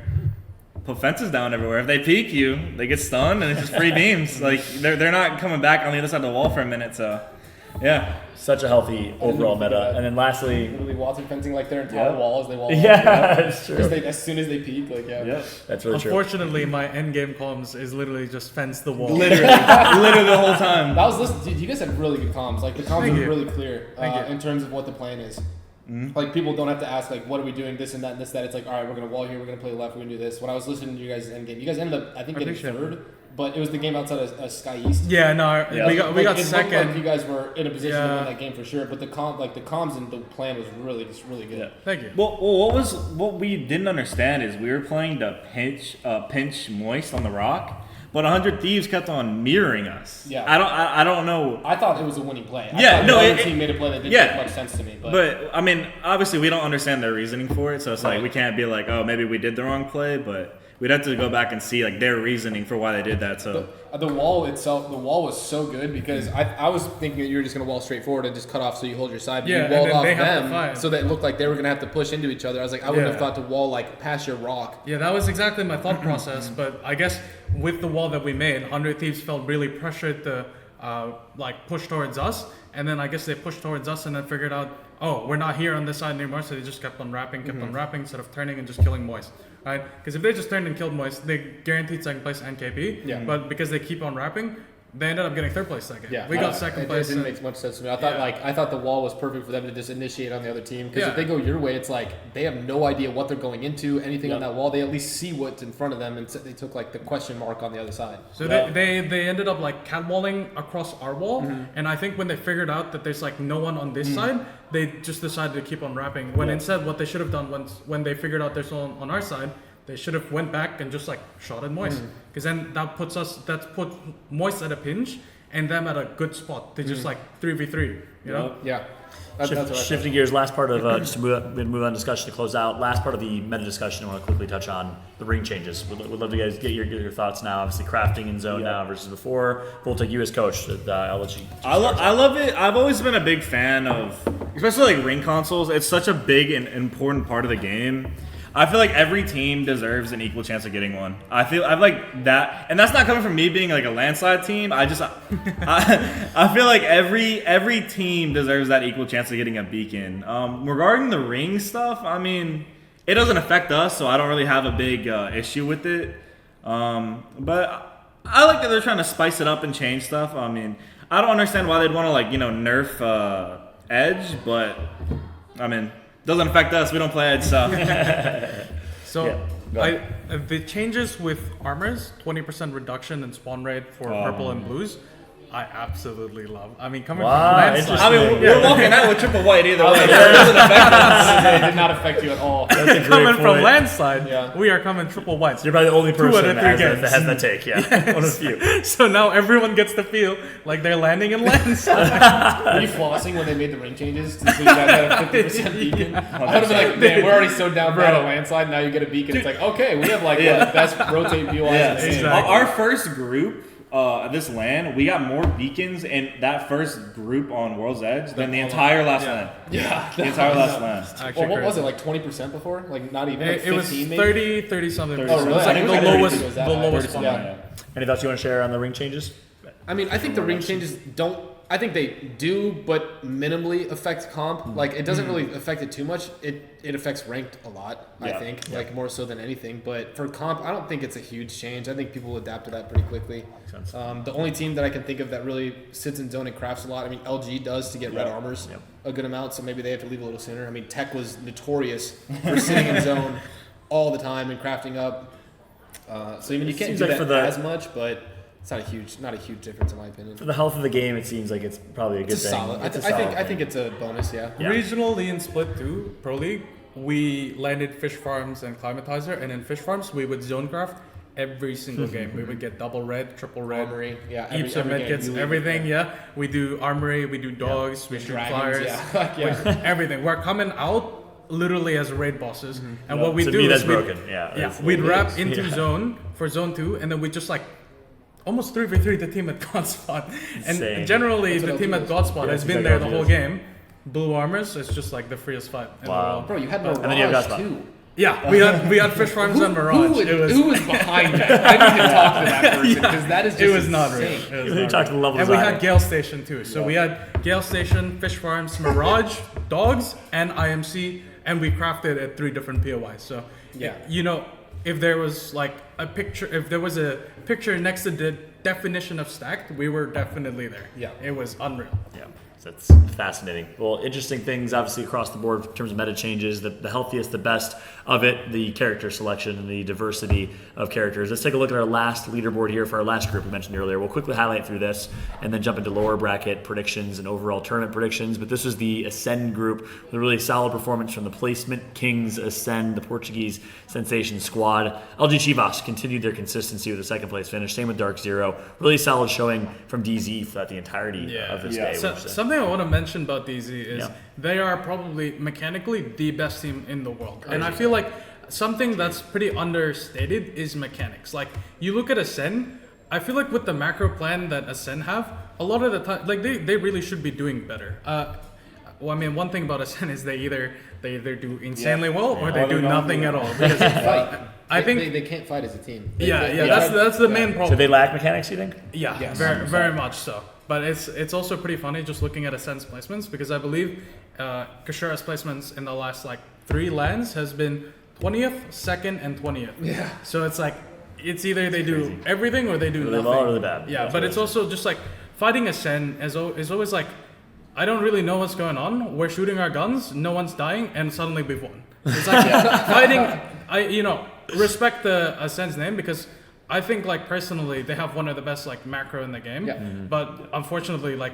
Put fences down everywhere. If they peek you, they get stunned and it's just free beams. Like they're not coming back on the other side of the wall for a minute. So yeah, such a healthy overall meta. And then lastly, literally Watson fencing like their entire wall as they wall. That's true. As soon as they peek, That's really true. Unfortunately, my end game comms is literally just fence the wall. literally the whole time. That was dude, you guys had really good comms. Like the comms were really clear in terms of what the plan is. Like people don't have to ask like what are we doing, this and that and this that. It's like, all right, we're gonna wall here, we're gonna play left, we're gonna do this. When I was listening to you guys' end game, you guys ended up I think getting third, but it was the game outside of Sky East. Yeah, no, we got it second. Looked like you guys were in a position to win that game for sure, but the comms and the plan was really good. Yeah. Thank you. Well, what we didn't understand is we were playing the pinch moist on the rock, but 100 Thieves kept on mirroring us. Yeah. I don't know. I thought it was a winning play. Yeah, no, the other team made a play that didn't make much sense to me. But I mean, obviously we don't understand their reasoning for it, so it's like we can't be like, oh, maybe we did the wrong play, but we'd have to go back and see like their reasoning for why they did that. So the wall itself, the wall was so good because I was thinking that you were just gonna wall straight forward and just cut off so you hold your side. But Yeah, you walled and then off they have to them fight. so that it looked like they were gonna have to push into each other. I was like, I wouldn't have thought to wall like past your rock. Yeah, that was exactly my thought process. But I guess with the wall that we made, 100 Thieves felt really pressured to push towards us. And then I guess they pushed towards us and then figured out, oh, we're not here on this side anymore. So they just kept on wrapping instead of turning and just killing Moist. Right? Because if they just turned and killed Moist, they guaranteed second place and KP. Yeah. But because they keep on wrapping, they ended up getting third place second. Yeah, we got second place. It didn't make much sense to me. I thought the wall was perfect for them to just initiate on the other team because if they go your way, it's like they have no idea what they're going into. Anything on that wall, they at least see what's in front of them, and they took like the question mark on the other side. So they ended up like catwalling across our wall, and I think when they figured out that there's like no one on this side, they just decided to keep on wrapping. When instead, what they should have done when they figured out there's no one on our side, they should have went back and just like shot at Moist, because then that put Moist at a pinch and them at a good spot. They just like 3v3, you know? Yeah. That's what I thought. Shifting gears, last part of just to move on discussion to close out. Last part of the meta discussion, I want to quickly touch on the ring changes. We'd love to guys get your thoughts now. Obviously, crafting in zone now versus before. Voltic, you as coach, I'll let you. I love it. I've always been a big fan of, especially like ring consoles. It's such a big and important part of the game. I feel like every team deserves an equal chance of getting one. I like that, and that's not coming from me being like a landslide team. I feel like every team deserves that equal chance of getting a beacon. Regarding the ring stuff, I mean, it doesn't affect us, so I don't really have a big issue with it. But I like that they're trying to spice it up and change stuff. I mean, I don't understand why they'd want to nerf Edge, but I mean. Doesn't affect us. We don't play it, so. So the changes with armors, 20% reduction in spawn rate for purple and blues. I absolutely love. I mean, coming from landslide. I mean, we're walking out with triple white either way. It doesn't affect us. It did not affect you at all. Coming from landslide, we are coming triple whites. You're probably the only person that has that take. Yes. One of few. So now everyone gets to feel like they're landing in landslide. Were you flossing when they made the ring changes? So you guys had a 50% beacon? I would have been like, man, we're already so down bad at landslide. Now you get a beacon. It's like, okay, we have like one of the best rotate BOIs in the game. Exactly. Our first group. This LAN, we got more beacons in that first group on World's Edge than the entire last LAN. Yeah. The entire last LAN. Well, what was it, like 20% before? Like not even, like 15 it was maybe? 30 something. 30 It was like the lowest one. Yeah. Any thoughts you want to share on the ring changes? I mean, I think the ring changes I think they do, but minimally affect comp. Like, it doesn't really affect it too much. It affects ranked a lot, I think, like more so than anything. But for comp, I don't think it's a huge change. I think people will adapt to that pretty quickly. The only team that I can think of that really sits in zone and crafts a lot, I mean, LG does to get red armors a good amount, so maybe they have to leave a little sooner. I mean, Tech was notorious for sitting in zone all the time and crafting up. So even you can't do that as much, but it's not a huge difference in my opinion. For the health of the game, it seems like it's probably a good thing. Solid. I think it's a bonus, yeah. Regionally in Split 2 Pro League, we landed fish farms and climatizer, and in fish farms we would zone craft every single game. We would get double red, triple red, armory, heaps of med kits, everything. We do armory, we do dogs, we shoot flyers, everything. We're coming out literally as raid bosses, and what we do is we'd wrap into zone for zone 2, and then we just like almost 3v3 the team at God Spot. And generally the team at God Spot has been there the whole game. Blue armors, it's just like the freest fight in the world. Bro, you had Mirage too. Yeah, we had fish farms and Mirage. Who was behind that? I need to talk to that person because that is just it was insane. not real. You talked to the level and we had Gale Station too. So we had Gale Station, fish farms, Mirage, dogs, and IMC, and we crafted at 3 different POIs. So you know, if there was like a picture next to the definition of stacked, we were definitely there. Yeah, it was unreal. Yeah, that's fascinating. Well, interesting things obviously across the board in terms of meta changes. The healthiest, the best of it, the character selection and the diversity of characters. Let's take a look at our last leaderboard here for our last group we mentioned earlier. We'll quickly highlight through this and then jump into lower bracket predictions and overall tournament predictions. But this was the Ascend group with a really solid performance from the Placement Kings Ascend, the Portuguese Sensation squad. LG Chivas continued their consistency with a second place finish. Same with Dark Zero. Really solid showing from DZ throughout the entirety of this day. Something I want to mention about DZ is they are probably mechanically the best team in the world. And I feel like something that's pretty understated is mechanics. Like, you look at Ascend, I feel like with the macro plan that Ascend have, a lot of the time, like they really should be doing better. Well, I mean, one thing about Ascend is they either do insanely well or they do nothing at all. Because I think they can't fight as a team. That's the main problem. So they lack mechanics, you think? Yeah, very much so. But it's also pretty funny just looking at Ascend's placements, because I believe Kashura's placements in the last like 3 lands has been 20th, 2nd, and 20th. Yeah. So it's like it's either they do everything or they do really nothing. well or really bad. Yeah, but it's also just like fighting Ascend is always like, I don't really know what's going on. We're shooting our guns, no one's dying, and suddenly we've won. It's like fighting. Respect the Ascend's name, because I think like personally they have one of the best like macro in the game. Yeah. But unfortunately, like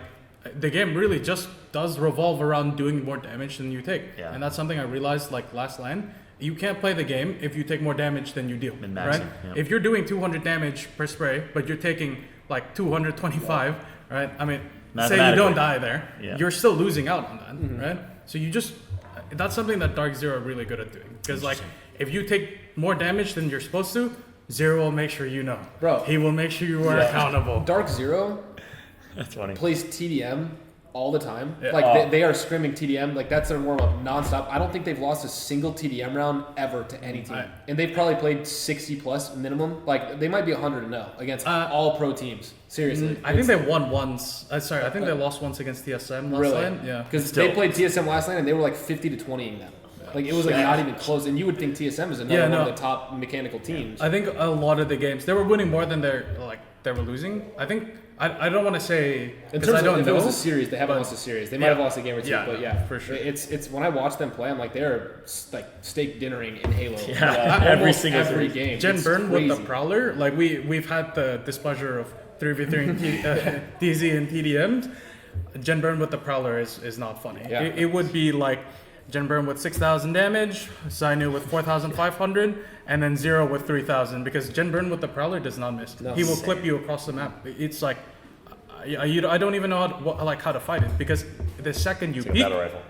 the game really just does revolve around doing more damage than you take. Yeah. And that's something I realized like last LAN. You can't play the game if you take more damage than you deal. Right? Yeah. If you're doing 200 damage per spray, but you're taking like 225, right? I mean, say you don't die there, you're still losing out on that, right? So that's something that Dark Zero are really good at doing. Because like, if you take more damage than you're supposed to, Zero will make sure you know. Bro. He will make sure you are accountable. Dark Zero that's funny. Plays TDM all the time. Yeah. Like they are scrimming TDM. Like that's their warm-up nonstop. I don't think they've lost a single TDM round ever to any team. And they've probably played 60 plus minimum. Like they might be 100-0 against all pro teams. Seriously. I think they won once. I think they lost once against TSM last lane. Yeah. Because they played TSM last lane and they were like 50-20ing them. Like it was like not even close, and you would think TSM is another one of the top mechanical teams. I think a lot of the games they were winning more than their like they were losing. I think I don't want to say in because terms I don't of if know. it was a series, they haven't lost a series. They might have lost a game or two, but for sure. It's when I watch them play, I'm like they're like steak dinnering in Halo. Every game. Jen It's Burn crazy. with the Prowler, like we've had the displeasure of 3v3 DZ and TDMs. Jen Burn with the Prowler is not funny. Yeah. It would be like Jen Burn with 6,000 damage, Zainu with 4,500, and then Zero with 3,000, because Jen Burn with the Prowler does not miss. No. He will clip you across the map. It's like I don't even know how to fight it, because the second you peek, battle rifle.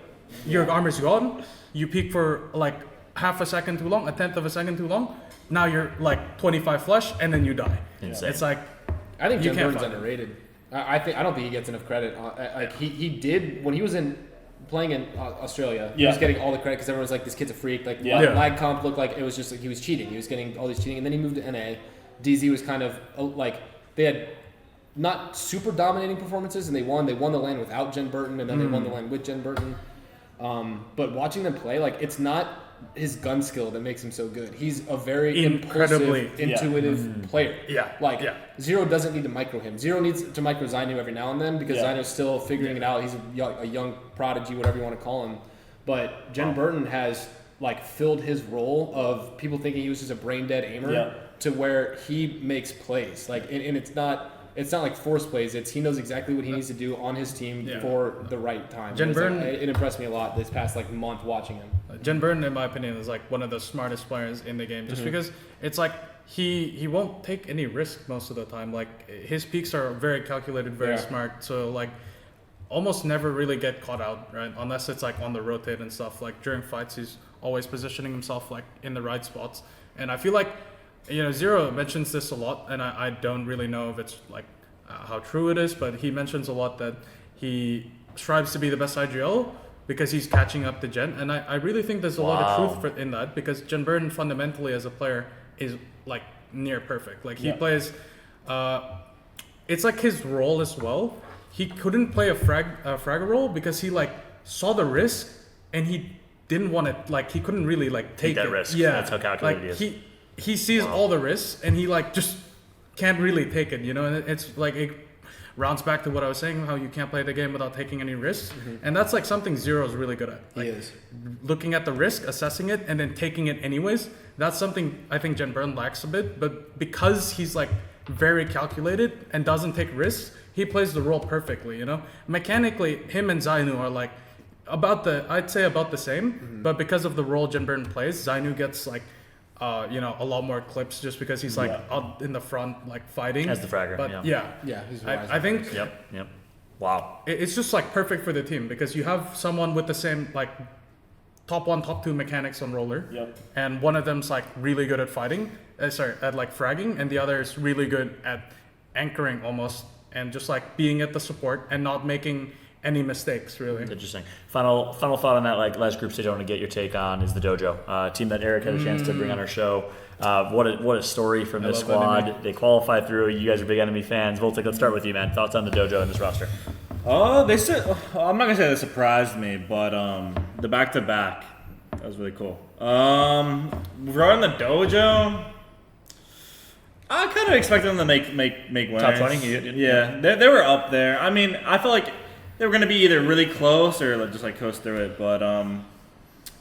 your armor's gone. You peek for like half a second too long, a tenth of a second too long. Now you're like 25 flesh, and then you die. Insane. It's like I think you Jen can't Burn's fight it. underrated. I don't think he gets enough credit. Like he did when he was playing in Australia. He was getting all the credit because everyone's like, this kid's a freak. Like lag comp looked like it was just like he was cheating. He was getting all these cheating, and then he moved to NA. DZ was kind of like they had not super dominating performances, and they won. They won the lane without Jen Burton, and then they won the lane with Jen Burton. But watching them play, like it's not his gun skill that makes him so good. He's a very Incredibly intuitive player. Yeah. Zero doesn't need to micro him. Zero needs to micro Zainu every now and then because Zainu's still figuring it out. He's a young prodigy, whatever you want to call him. But Jen Burton has like filled his role of people thinking he was just a brain dead aimer to where he makes plays. Like and it's not like force plays. It's he knows exactly what he needs to do on his team for the right time. Jen Burn, it impressed me a lot this past like month watching him. Jen Burn, in my opinion, is like one of the smartest players in the game, just because it's like he won't take any risk most of the time. Like his peaks are very calculated, very smart. So like almost never really get caught out, right? Unless it's like on the rotate and stuff. Like during fights, he's always positioning himself like in the right spots. And I feel like, Zero mentions this a lot, and I don't really know if it's like how true it is, but he mentions a lot that he strives to be the best IGL because he's catching up to Jen. And I really think there's a lot of truth in that, because Jen Burn fundamentally as a player is like near perfect. Like he plays, it's like his role as well. He couldn't play a fragger role because he like saw the risk and he didn't want to, like he couldn't really like take that it. risk. Yeah, That's how calculated like, he is. He sees all the risks and he like just can't really take it, and it's like it rounds back to what I was saying, how you can't play the game without taking any risks. And that's like something Zero is really good at. Like, he is looking at the risk, assessing it, and then taking it anyways. That's something I think Jen Burn lacks a bit, but because he's like very calculated and doesn't take risks, he plays the role perfectly, Mechanically, him and Zainu are like I'd say about the same, but because of the role Jen Burn plays, Zainu gets like a lot more clips just because he's like out in the front, like fighting As the fragger, But he's I think Yep. Wow. it's just like perfect for the team because you have someone with the same like top 1, top 2 mechanics on roller, and one of them's like really good at fighting, at like fragging, and the other is really good at anchoring almost, and just like being at the support and not making any mistakes, really. Interesting. Final thought on that, like last group stage I want to get your take on is the Dojo, team that Eric had a chance to bring on our show. What a story from this squad. Enemy. They qualify through. You guys are big enemy fans. Voltic, let's start with you, man. Thoughts on the Dojo and this roster? They said I'm not gonna say that surprised me, but the back-to-back, that was really cool. Regarding the Dojo, I kind of expected them to make winners. Top 20? Yeah, they were up there. I mean, I felt like they were gonna be either really close or just like coast through it. But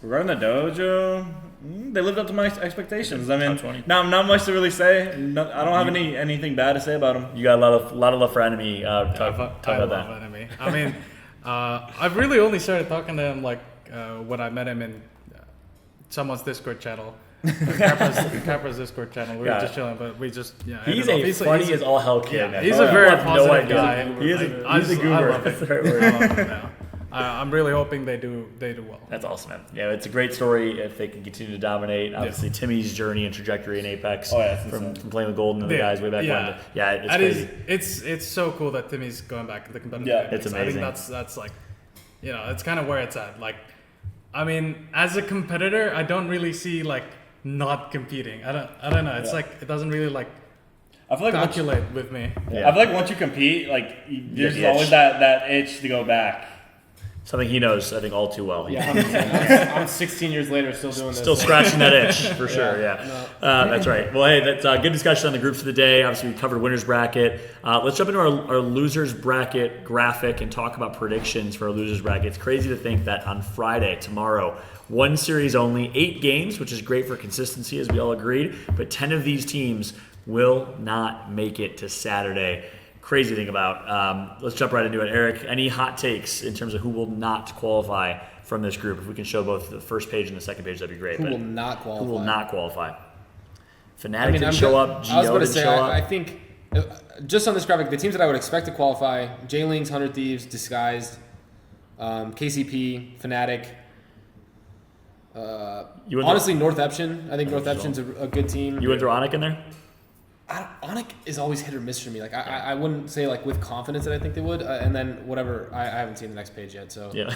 regarding the Dojo, they lived up to my expectations. I mean, not much to really say. I don't have anything bad to say about them. You got a lot of love for enemy. Talk about that. Enemy. I mean, I've really only started talking to him like when I met him in someone's Discord channel. Capra's Discord channel. We were just chilling, but we just He's funny as all hell kid. Yeah, he's a very positive guy. He's a goober. I love it. I'm really hoping they do well. That's awesome, man. Yeah, it's a great story if they can continue to dominate. Obviously, Timmy's journey and trajectory in Apex from playing with Golden and the guys way back when. Yeah, it's crazy. It's so cool that Timmy's going back to the competitive. Yeah, it's amazing. I think that's like, it's kind of where it's at. Like, I mean, as a competitor, I don't really see like not competing. I don't know. It's like it doesn't really like I feel like calculate with me. I feel like once you compete, like there's always that itch to go back. Something he knows, I think, all too well. Yeah, 100%. I'm 16 years later still doing this. Still scratching that itch, for sure, yeah. That's right. Well, hey, that's a good discussion on the groups of the day. Obviously, we covered winner's bracket. Let's jump into our loser's bracket graphic and talk about predictions for our loser's bracket. It's crazy to think that on Friday, tomorrow, one series only, 8 games, which is great for consistency, as we all agreed, but 10 of these teams will not make it to Saturday. Crazy thing about. Let's jump right into it. Eric, any hot takes in terms of who will not qualify from this group? If we can show both the first page and the second page, that'd be great. Who will not qualify? Who will not qualify? Fnatic didn't show up. Geo didn't show up. I think just on this graphic, the teams that I would expect to qualify: J-Lings, 100 Thieves, Disguised, KCP, Fnatic. Honestly, North Eption. I think North Eption's a good team. You would throw Onic in there? Onic is always hit or miss for me. Like I wouldn't say like with confidence that I think they would. And then whatever, I haven't seen the next page yet. So yeah,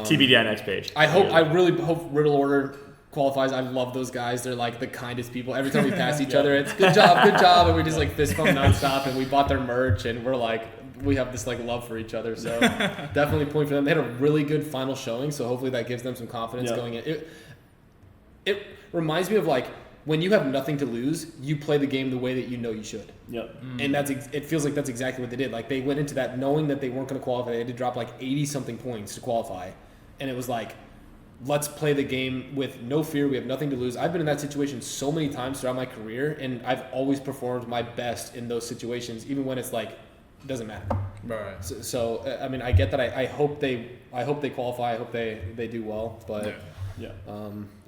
TBD next page. I really hope Riddle Order qualifies. I love those guys. They're like the kindest people. Every time we pass each other, it's good job, and we just like fist bump nonstop. And we bought their merch, and we're like we have this like love for each other. So definitely point for them. They had a really good final showing, so hopefully that gives them some confidence going in. It reminds me of like, when you have nothing to lose, you play the game the way that you know you should. Yep. And it feels like that's exactly what they did. Like they went into that knowing that they weren't going to qualify. They had to drop like 80-something points to qualify. And it was like, let's play the game with no fear. We have nothing to lose. I've been in that situation so many times throughout my career, and I've always performed my best in those situations, even when it's like, it doesn't matter. Right. So I mean, I get that. I hope they qualify. I hope they do well. But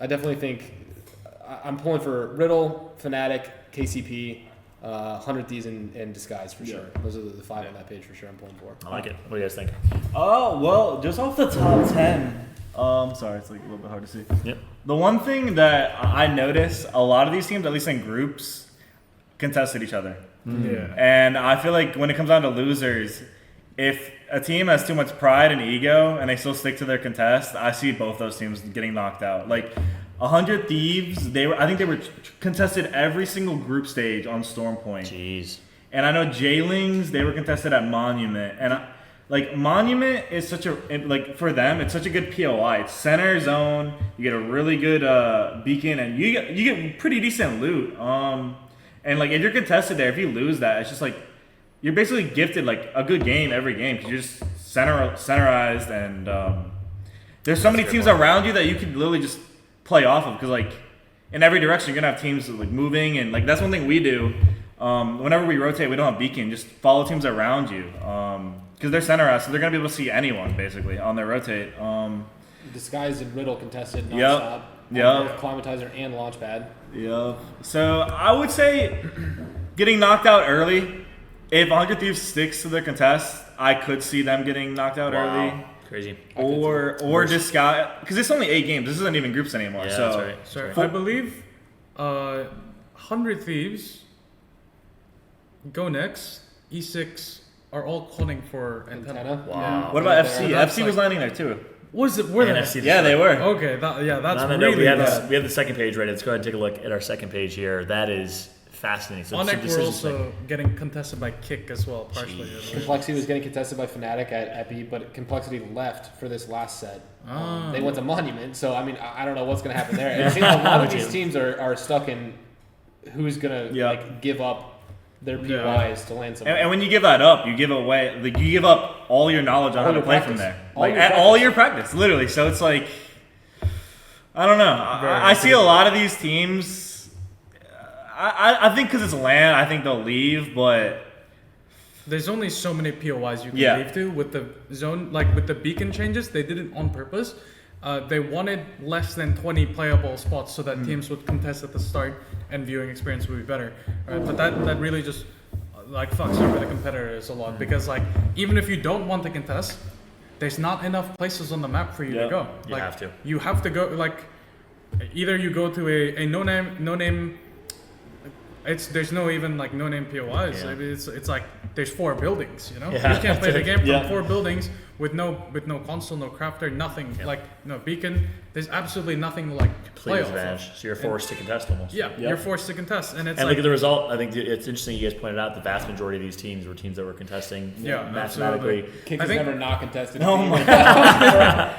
I definitely think I'm pulling for Riddle, Fnatic, KCP, 100 Thieves, and Disguise for sure. Those are the 5 on that page for sure I'm pulling for. I like it. What do you guys think? Oh, well, just off the top 10, sorry, it's like a little bit hard to see. Yep. The one thing that I noticed, a lot of these teams, at least in groups, contested each other. Yeah. And I feel like when it comes down to losers, if a team has too much pride and ego and they still stick to their contest, I see both those teams getting knocked out. Like 100 Thieves, I think they were contested every single group stage on Storm Point. Jeez. And I know J-Lings, they were contested at Monument. And Monument is for them, it's such a good POI. It's center zone. You get a really good beacon, and you get pretty decent loot. And like if you're contested there, if you lose that, it's just like you're basically gifted like a good game every game because you're just centerized, and there's so many teams around you that you could literally just play off of, because like in every direction you're gonna have teams like moving, and like that's one thing we do. Whenever we rotate, we don't have beacon. Just follow teams around you, because they're centerized, so they're gonna be able to see anyone basically on their rotate. Disguised and Riddle contested nonstop. Yep. Climatizer and Launchpad. Yeah. So I would say getting knocked out early. If 100 Thieves sticks to their contest, I could see them getting knocked out early. Crazy. Or Disguise, because it's only 8 games. This isn't even groups anymore. Yeah, so that's right. So I believe 100 Thieves, Go Next, E6 are all calling for Antenna. Wow. Yeah. What about FC? That's FC was landing there too. Was it? Were they? NFC Yeah, they were. Okay, that's No, really we have bad. we have the second page ready. Let's go ahead and take a look at our second page here. That is fascinating. So Onic this were is also getting contested by Kick as well, partially. Complexity was getting contested by Fnatic at Epi, but Complexity left for this last set. They went to Monument, so I mean, I don't know what's going to happen there. It seems a lot of these teams are stuck in who's going to like give up their PYs to land something. And when you give that up, you give away, like you give up all your knowledge on how to play from there, all your practice, literally. So it's like, I don't know. I see a lot of these teams. I think because it's LAN, I think they'll leave, but there's only so many POIs you can leave to with the zone, like with the beacon changes. They did it on purpose. They wanted less than 20 playable spots so that teams would contest at the start and viewing experience would be better. Right? But that really just like fucks over the competitors a lot, because like even if you don't want to contest, there's not enough places on the map for you to go. Like, you have to go, like either you go to a no name there's no even like no name POIs. Yeah. I mean, it's like there's 4 buildings. You know, Yeah. you can't play the game from Yeah. 4 buildings with no console, no crafter, nothing. Yeah. Like no beacon. There's absolutely nothing like to play Plays off advantage. of. So you're forced to contest almost. Yeah, Yep. you're forced to contest, and it's And like look at the result. I think it's interesting. You guys pointed out the vast majority of these teams were teams that were contesting Yeah, mathematically. Kick I is think- never not contested. Oh my god.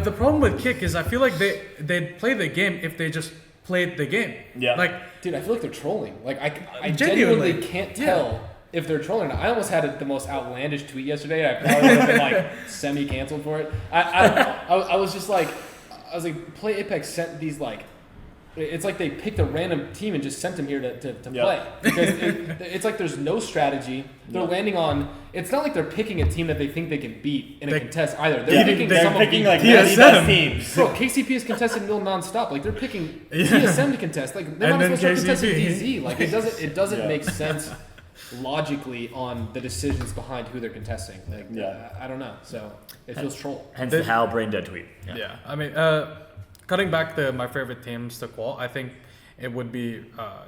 the problem with Kick is I feel like they'd play the game if they just played the game. Yeah. Like Dude, I feel like they're trolling. Like I Genuinely. genuinely can't tell if they're trolling. I almost had the most outlandish tweet yesterday. I probably would have been like semi-canceled for it. I was just like, Play Apex sent these like. It's like they picked a random team and just sent them here to play. Because it's like there's no strategy. They're landing on. It's not like they're picking a team that they think they can beat in a contest either. They're picking They're some picking of like the the best teams. Bro, KCP is contested mill nonstop. Like they're picking TSM to contest. Like they And might as well then start contesting KCP. DZ. Like it doesn't Yeah. make sense logically on the decisions behind who they're contesting. Like I don't know. So it feels troll. Hence the Hal brain dead tweet. yeah, I mean, cutting back to my favorite teams to qual, I think it would be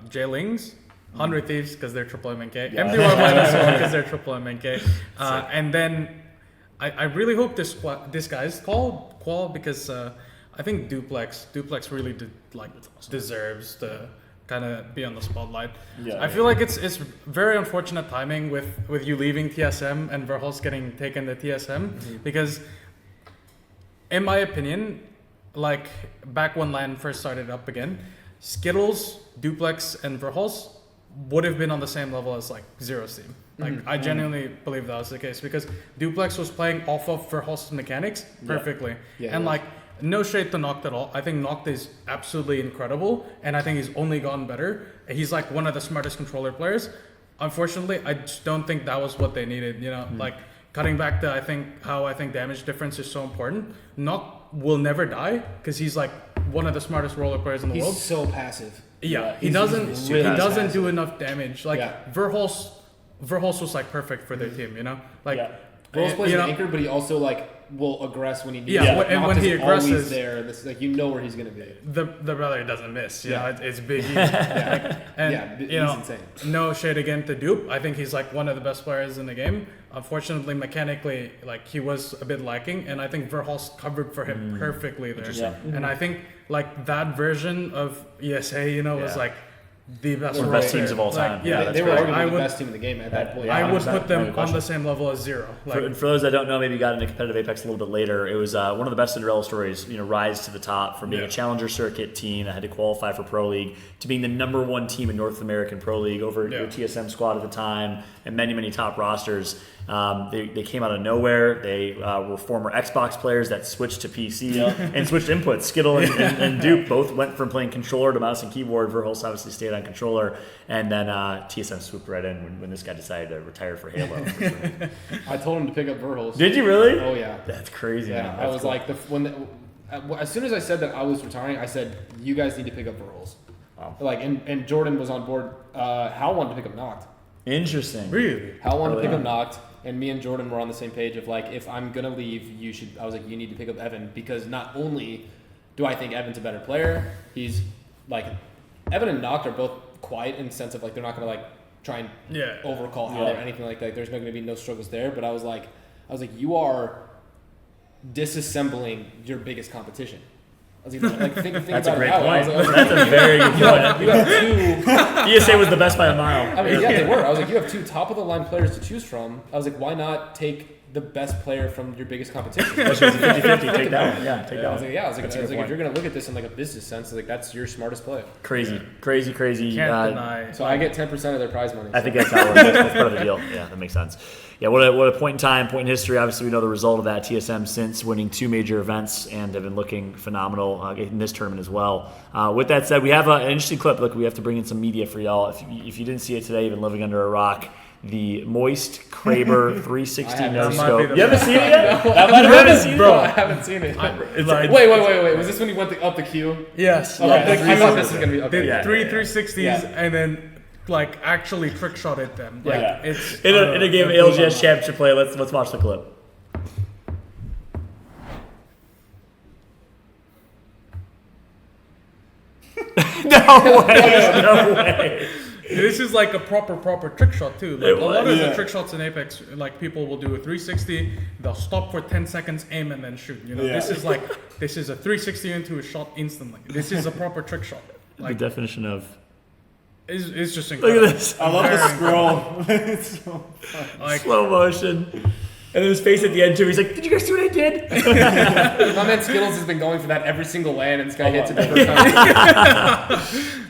J-Lings, 100 Thieves because they're triple MNK, Yeah. MD1 minus 1 because they're triple MNK, and then I really hope this guy's qual because I think Duplex really deserves to kind of be on the spotlight. Yeah, I feel like it's very unfortunate timing with you leaving TSM and Verhulst getting taken to TSM because in my opinion, like back when LAN first started up again, Skittles, Duplex, and Verhulst would have been on the same level as like Zero's team. Like I genuinely believe that was the case because Duplex was playing off of Verhulst's mechanics perfectly. Yeah, And yeah. like no shade to Noct at all. I think Noct is absolutely incredible and I think he's only gotten better. He's like one of the smartest controller players. Unfortunately, I just don't think that was what they needed, you know, like cutting back to how I think damage difference is so important. Noct will never die because he's like one of the smartest roller players in the world. He's so passive. Yeah, he he's doesn't really he doesn't passive. do enough damage. Like Yeah. Verhulst was like perfect for their team, you know? Like Rose plays you an know, anchor, but he also like will aggress when he needs. Yeah, to. and when Noct he is always aggresses- there. This like you know where he's gonna be. the brother doesn't miss. Yeah. It's big. Yeah, And yeah, you he's know, insane. no shade again to Dupe. I think he's like one of the best players in the game. Unfortunately, mechanically, like he was a bit lacking, and I think Verhulst covered for him perfectly there. Interesting. And I think like that version of ESA, you know, was Yeah. like the best. One of the best teams of all time. Like, yeah, that's they were great. arguably I the would- best team in the game at that point. I would 100%, put them no on question. the same level as Zero. Like, For those that don't know, maybe got into competitive Apex a little bit later. It was one of the best Cinderella stories. You know, rise to the top from being a challenger circuit team that had to qualify for Pro League to being the #1 team in North American Pro League over your TSM squad at the time and many top rosters. They came out of nowhere. They were former Xbox players that switched to PC and switched inputs. Skittle and Dupe both went from playing controller to mouse and keyboard. Verhulst obviously stayed on controller, and then TSM swooped right in when this guy decided to retire for Halo. I told him to pick up Verhulst. Did you really? Oh yeah. That's crazy. Yeah, man. I That's was cool. like as soon as I said that I was retiring, I said you guys need to pick up Verhulst. Wow. Like and Jordan was on board. Hal wanted to pick up Noct. Interesting. really? Hal wanted to Early pick on. up Noct, and me and Jordan were on the same page of like, if I'm gonna leave, you should. I was like, you need to pick up Evan because not only do I think Evan's a better player, he's like, Evan and Noct are both quiet in the sense of like they're not gonna like try and overcall Hal or anything like that. There's not gonna be no struggles there. But I was like, you are disassembling your biggest competition. I was like think That's about a great it that way. I point. was like, That's a very good point. you have two. ESA was the best by a mile. I mean, yeah, they were. I was like, you have two top of the line players to choose from. I was like, why not take the best player from your biggest competition? That's just 50-50. Take that one. Yeah, take I that was one. like, yeah, I was That's a like, good if point. you're gonna look at this in like a business sense, like that's your smartest player. Crazy. Can't deny. So I get 10% of their prize money. I think that's how that's part of the deal. Yeah, that makes sense. Yeah, what a point in time, point in history. Obviously, we know the result of that. TSM since winning 2 major events and have been looking phenomenal in this tournament as well. With that said, we have an interesting clip. Look, we have to bring in some media for y'all. If you didn't see it today, you've been living under a rock. The Moist Kraber 360 no That might be scope. the You haven't best. seen it yet? That might have been seen it. Bro, I haven't seen it. It's like, Wait. Was this when you went up the queue? Yes. Okay, Up the I thought queue, this was gonna be okay. did Yeah, three yeah, yeah. 360s Yeah. and then like actually trick shotted them. Like Yeah. it's in a game of it blew my ALGS mind. Championship play, let's watch the clip. No way! This is like a proper trick shot too. Like a lot of the trick shots in Apex, like people will do a 360, they'll stop for 10 seconds, aim, and then shoot. You know, this is a 360 into a shot instantly. This is a proper trick shot. Like the definition of. It's just incredible. Look at this. I love the scroll. It's so fun. Like, Slow motion. And then his face at the end too. He's like, "Did you guys see what I did?" My man Skittles has been going for that every single land, and this guy hits it the first time.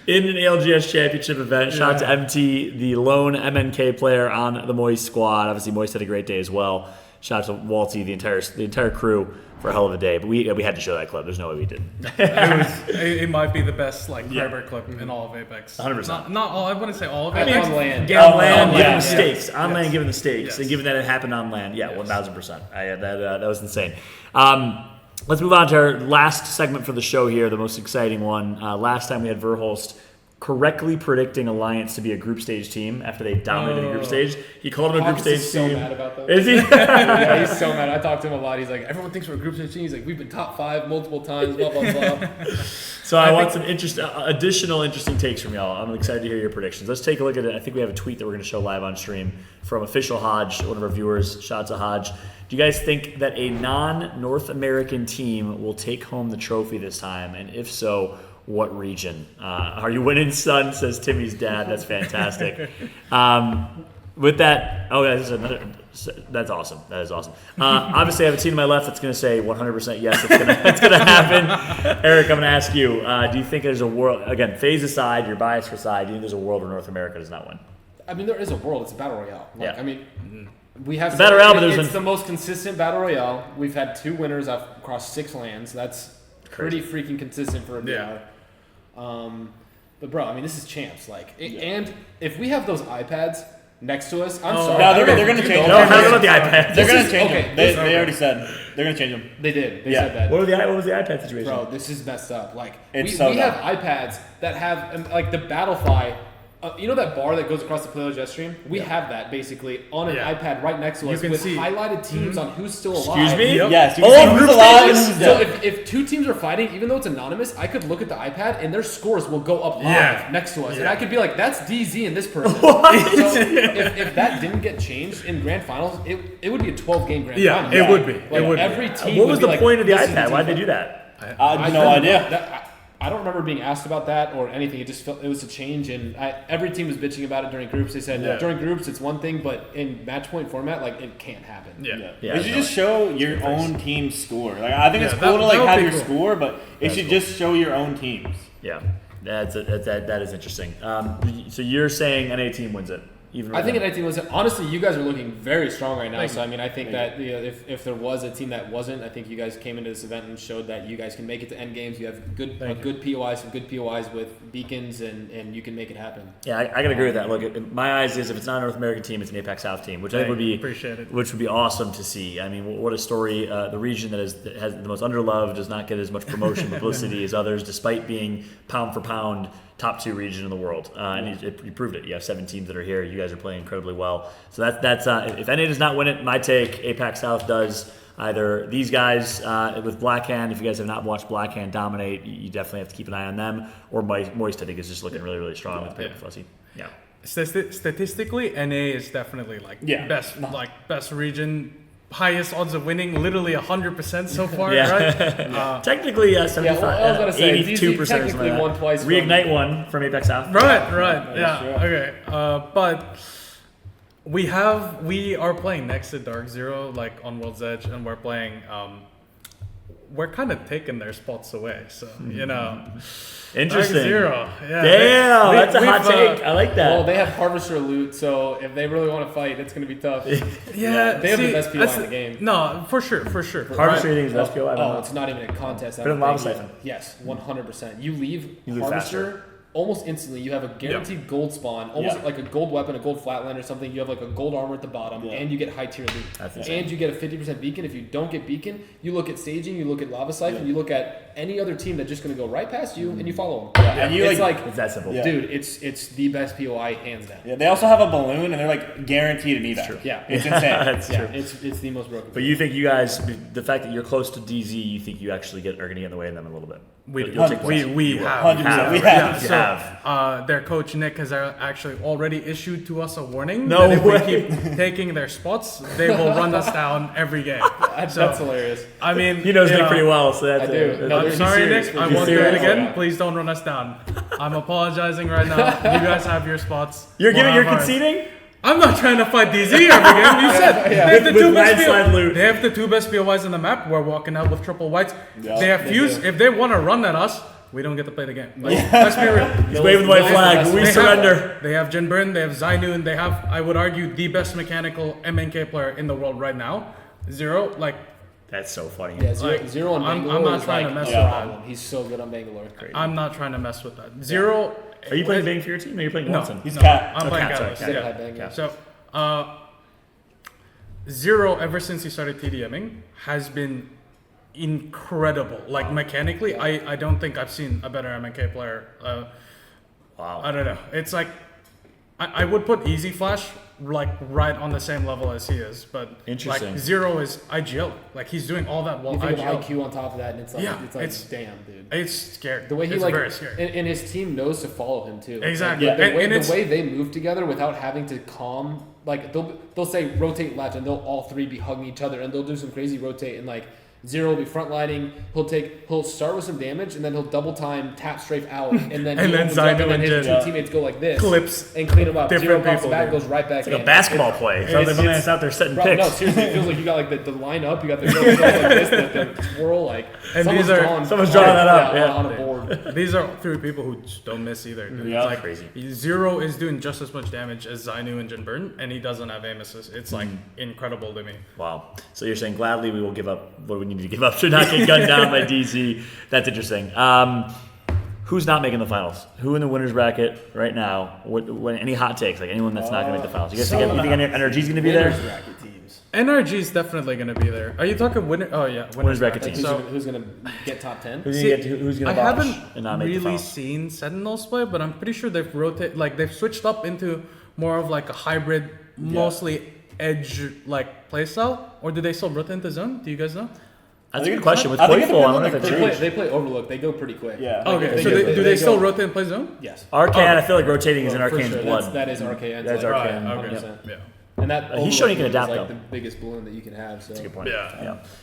In an ALGS championship event, shout out to MT, the lone MNK player on the Moist squad. Obviously, Moist had a great day as well. Shout out to Walty, the entire crew for a hell of a day. But we had to show that clip. There's no way we didn't. it might be the best Kraber clip in all of Apex. 100%. Not all. I wouldn't say all of I Apex. mean, on land. On land, given yeah. the stakes. On land, given the stakes. Yes. And given that it happened on land. Yeah, 1,000%. That was insane. Let's move on to our last segment for the show here, the most exciting one. Last time we had Verhulst correctly predicting Alliance to be a group stage team after they dominated the group stage. He called them a group stage He's so team. mad about that. Is he? Yeah, he's so mad. I talked to him a lot. He's like, everyone thinks we're a group stage team. He's like, we've been top 5 multiple times, blah, blah, blah. So I want some additional interesting takes from y'all. I'm excited to hear your predictions. Let's take a look at it. I think we have a tweet that we're going to show live on stream from official Hodge, one of our viewers. Shout out to Hodge. Do you guys think that a non-North American team will take home the trophy this time? And if so, what region? Are you winning, son? Says Timmy's dad. That's fantastic. With that, that's awesome. That is awesome. Obviously, I have a team to my left that's going to say 100% yes, it's going to happen. Eric, I'm going to ask you, do you think there's a world, again, phase aside, your bias aside, do you think there's a world where North America does not win? I mean, there is a world. It's a battle royale. Yeah. I mean, we have battle royale, but it's the most consistent battle royale. We've had 2 winners across 6 lands. That's pretty freaking consistent for a BR. But bro, I mean, this is champs. And if we have those iPads next to us, I'm sorry. No, they're going to change them. No, not about the iPad. They're going to change okay, them. They already said they're going to change them. They did. They Yeah. said that. What was the iPad situation? Bro, this is messed up. It's we so have dumb. iPads that have the Battlefy. You know that bar that goes across the Playlist jet stream? We have that basically on an iPad right next to us can with see. highlighted teams on who's still alive. Excuse me? Yep. Yes. You Oh, can see group who's alive and stages? who's So dead. if 2 teams are fighting, even though it's anonymous, I could look at the iPad and their scores will go up live Yeah. next to us. And Yeah. I could be like, that's DZ and this person. So if that didn't get changed in grand finals, it would be a 12-game grand Yeah, final. it would be. Like, It would be. every team What would was be the like, point of the this is iPad? team Why'd they fight. do that? I have no idea. I don't remember being asked about that or anything. It just felt it was a change, and every team was bitching about it during groups. They said during groups it's one thing, but in match point format, it can't happen. Yeah. They should just show your own team's score. I think it's Yeah, cool to that would have be your cool. score, but it should just show your own teams. Yeah, that is interesting. So you're saying NA team wins it? Even I think with an 18 was honestly, you guys are looking very strong right now. So I mean, I think that if there was a team that wasn't, I think you guys came into this event and showed that you guys can make it to end games. You have a good POI, some good POIs with beacons, and you can make it happen. Yeah, I gotta agree with that. Look, in my eyes is if it's not a North American team, it's an APAC South team, which I think would be appreciated. which would be awesome to see. I mean, what a story! The region that has the most underloved does not get as much promotion publicity as others, despite being pound for pound top 2 region in the world, and you proved it. You have 7 teams that are here. You guys are playing incredibly well. So that's if NA does not win it, my take, APAC South does. Either these guys with Blackhand, if you guys have not watched Blackhand dominate, you definitely have to keep an eye on them. Or Moist, I think, is just looking really, really strong with Paper Fussy. Yeah. Statistically, NA is definitely Yeah. best region. Highest odds of winning, literally 100% so far, Yeah. right? Technically, 75, I was gonna say, 82% technically won twice. Reignite one from APAC South. Right, yeah, sure. okay. But we are playing next to Dark Zero, on World's Edge, and we're playing. We're kind of taking their spots away, so Interesting. Dark Zero, yeah. Damn, that's a hot we've, take. I like that. Well, they have Harvester loot, so if they really want to fight, it's going to be tough. Yeah, They have the see, best POI that's in the game. No, for sure. Harvester rating is best PO I've Oh, it's not even a contest. I Better don't than Lava think. Siphon. Yes, 100%. You leave You lose Harvester almost instantly. You have a guaranteed gold spawn, almost like a gold weapon, a gold flatland or something. You have a gold armor at the bottom, and you get high tier loot. That's insane. And you get a 50% beacon. If you don't get beacon, you look at staging, you look at Lava Siphon, you look at any other team that's just going to go right past you and you follow them. Yeah, and you it's like it's that simple. dude. It's the best POI hands down. Yeah, they also have a balloon, and they're like guaranteed an evac. True. Yeah, it's insane. That's true. It's the most broken. But you think you guys, the fact that you're close to DZ, you think you actually are going to get in the way of them a little bit? We You'll take points. we have. 100%. We Yeah, have. so their coach Nick has actually already issued to us a warning No that if way. we keep taking their spots, they will run us down every game. That's hilarious. I mean, He knows you Nick know, pretty well, so that's I do. No, I'm he's sorry, serious. Nick. I He's won't do it serious. again. Yeah. Please don't run us down. I'm apologizing right now. You guys have your spots. You're We'll you're have ours. conceding? I'm not trying to fight DZ every game. You said they have the With two best landslide loot. They have the two best POIs in the map. We're walking out with triple whites. Yeah, they have they fuse. do. If they want to run at us, we don't get to play the game. Like, let's be real. He's waving the white flag. We surrender. They have Jinburn, they have Zainu, and they have, I would argue, the best mechanical MNK player in the world right now. Zero, like, That's so funny. Yeah, Like, zero on I'm Bangalore. not is trying like to mess no with problem. He's so good on Bangalore. I'm not trying to mess with that. Zero. Are you playing Bang for your team, or are you playing No, Watson? He's no, cat. I'm Oh, playing cat, sorry, Catalyst. cat. Yeah. Bang, yeah. So, Zero, ever since he started TDMing, has been incredible. Like, mechanically, I don't think I've seen a better MNK player. Wow. I don't know. It's like, I would put Easy Flash, like, right on the same level as he is. But, Interesting. like, Zero is IGL. Like, he's doing all that while You think IGL. of IQ on top of that, and it's like, Yeah, it's damn, dude. It's scary. The way he it's like, very scary. and his team knows to follow him too. Exactly. Like, the, And- way, and the it's- way they move together without having to calm, like they'll say rotate left, and they'll all three be hugging each other, and they'll do some crazy rotate, and like Zero will be frontlining. He'll start with some damage, and then he'll double time, tap strafe out, and then And he then opens up, Zainu and then and his Jin. two teammates go like this, Clips and clean him up. different Zero pops people, back, dude. goes right back It's like in. a basketball play. So the man's out there setting Bro, picks. no, seriously, it feels like you got like the line up, you got the girls going like this, the twirl, like And someone's these are- drawing someone's drawing that up, yeah. on a board. These are three people who just don't miss either. Dude. Yeah. It's like Crazy. Zero is doing just as much damage as Zainu and Jinburn, and he doesn't have aim assist. It's like incredible to me. Wow. So you're saying gladly we will give up what we need to give up to not get gunned down by DZ. That's interesting. Who's not making the finals? Who in the winners bracket right now? Any hot takes? Like anyone that's not going to make the finals? You guys think NRG's going to be there? bracket teams. NRG is definitely going to be there. Are you talking winner? Oh yeah, Winners bracket Like teams. who's gonna get top 10? Who's See, going to I botch haven't and not make the really finals? seen Sentinels play, but I'm pretty sure they've they've switched up into more of like a hybrid, mostly edge like playstyle. Or do they still rotate into zone? Do you guys know? That's a good question. With I think it Coiful, I depends wonder on if the it's group. changed. They play Overlook. They go pretty quick. Yeah. Okay, they so do- do they they still go- rotate and play zone? Yes. Arcane, I feel like rotating is in For Arcane's sure. blood. That is Arcane. That's like, Arcane. Okay. 100%. Yeah. And that He's shown he can Overlook adapt, is like though. the biggest balloon that you can have. So. That's a good point. Yeah. I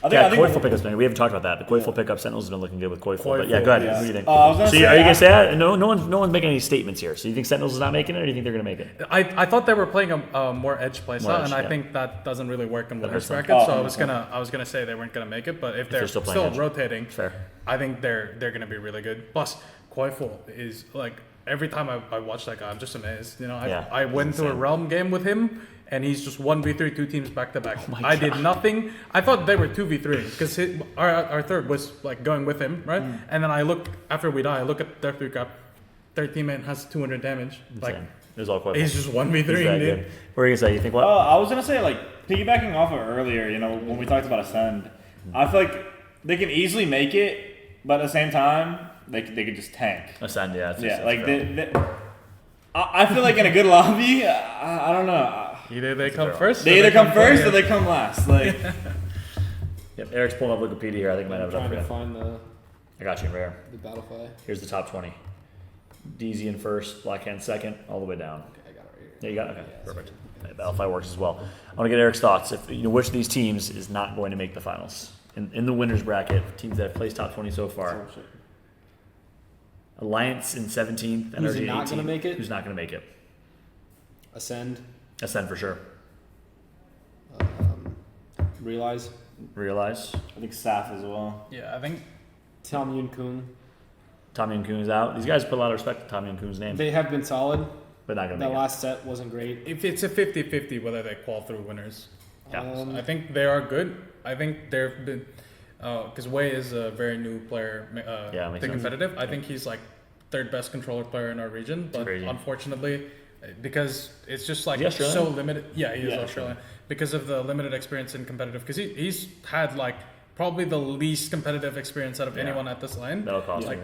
think- Yeah, I think- Coiful pickup's been. We haven't talked about that. The Coiful pickup Sentinels has been looking good with Coiful. But yeah, Coiful, go ahead. yeah. What do you think? I was gonna So say, are you gonna say that? No one's making any statements here. So you think Sentinels is not making it, or do you think they're gonna make it? I thought they were playing a more edge playstyle, More edge, and I yeah. think that doesn't really work in winners hurts them. bracket. Oh, So I was gonna say they weren't gonna make it, but if they're still still, playing edge. rotating, Fair. I think they're gonna be really good. Plus, Coiful is like every time I watch that guy, I'm just amazed. You know, I went to a Realm game with him, and he's just 1v3 two teams back to back. I did nothing. I thought they were 2v3 because our third was like going with him, right? And then I look after we die. I look at their three cap. Their teammate has 200 damage. Like Insane. It was all Coiful. he's just He's 1v3, that dude. good. What are you gonna say? You think what? I was gonna say, like, piggybacking off of earlier, you know, when we talked about Ascend, I feel like they can easily make it, but at the same time, they could just tank. Ascend, yeah. Yeah, like I feel like in a good lobby, I don't know. Either they come first. They or either come first or second. they come last. Like, Yep, Eric's pulling up Wikipedia here. I think I might have it up Trying for to you. find I got you, Rare. the battle flag. Here's the top 20. DZ in first, Blackhand second, all the way down. Okay, I got it right here. Yeah, you got it? Okay, Yeah, perfect. Yeah, Battlefy works as well. I want to get Eric's thoughts. If which of these teams is not going to make the finals in the winners bracket? Teams that have placed top 20 so far. Alliance in 17th. Who's NRG not gonna 18th. make it? Who's not going to make it? Ascend. Ascend for sure. Realize. Realize. I think Saf as well. Yeah, I think Tom Yun Kun. Tommy and Coon is out. These guys put a lot of respect to Tommy and Coon's name, They have been solid. but not going to That make it. last set wasn't great. if it's a 50-50 whether they qual through winners. Yeah. I think they are good. I think they've been because Wei is a very new player Yeah, makes to sense. competitive. I think he's like third best controller player in our region, but Crazy. unfortunately, because it's just like Is he Australian? so limited. Yeah, he is Yeah, Australian because of the limited experience in competitive. Because he's had like probably the least competitive experience out of anyone at this lane. That'll cost like,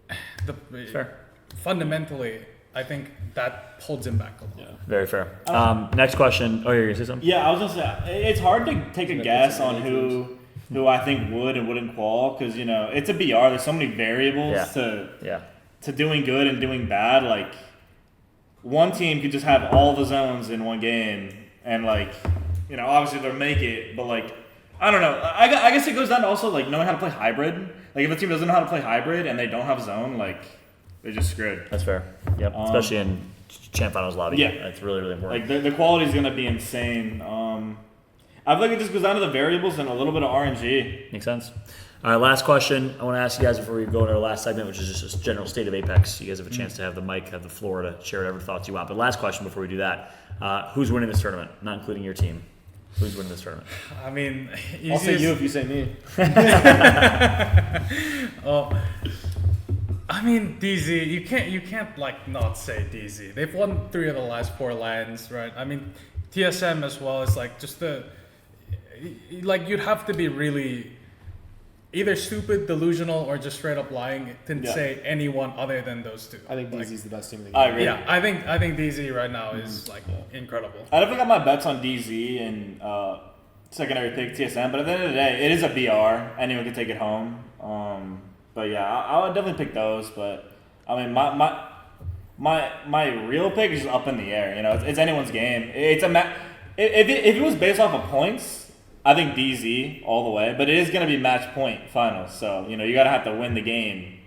anything. Fair. Fundamentally, I think that holds him back a lot. Yeah. Very fair. Next question. Oh, you're gonna say something? Yeah, I was gonna say it's hard to take a guess on who I think would and wouldn't qual because it's a BR. There's so many variables to doing good and doing bad. Like one team could just have all the zones in one game and obviously they'll make it, but I don't know. I guess it goes down to also knowing how to play hybrid. Like if a team doesn't know how to play hybrid and they don't have zone, they're just screwed. That's fair. Yep. Especially in Champ Finals lobby. Yeah. That's really, really important. The quality is going to be insane. I feel like it just goes down to the variables and a little bit of RNG. Makes sense. All right, last question. I want to ask you guys before we go into our last segment, which is just general state of Apex. You guys have a chance to have the mic, have the floor to share whatever thoughts you want. But last question before we do that. Who's winning this tournament? Not including your team. Who's winning this tournament? I mean, I'll say you if you say me. I mean, DZ, you can't not say DZ. They've won 3 of the last 4 lands, right? I mean, TSM as well is just you'd have to be really either stupid, delusional, or just straight up lying to say anyone other than those two. I think DZ's the best team in the game. I agree. Yeah, I think DZ right now is incredible. I definitely got my bets on DZ and secondary pick TSM, but at the end of the day, it is a BR. Anyone can take it home. But yeah, I would definitely pick those. But I mean, my real pick is up in the air. It's anyone's game. It's if it was based off of points, I think DZ all the way. But it is going to be match point finals, so you gotta have to win the game.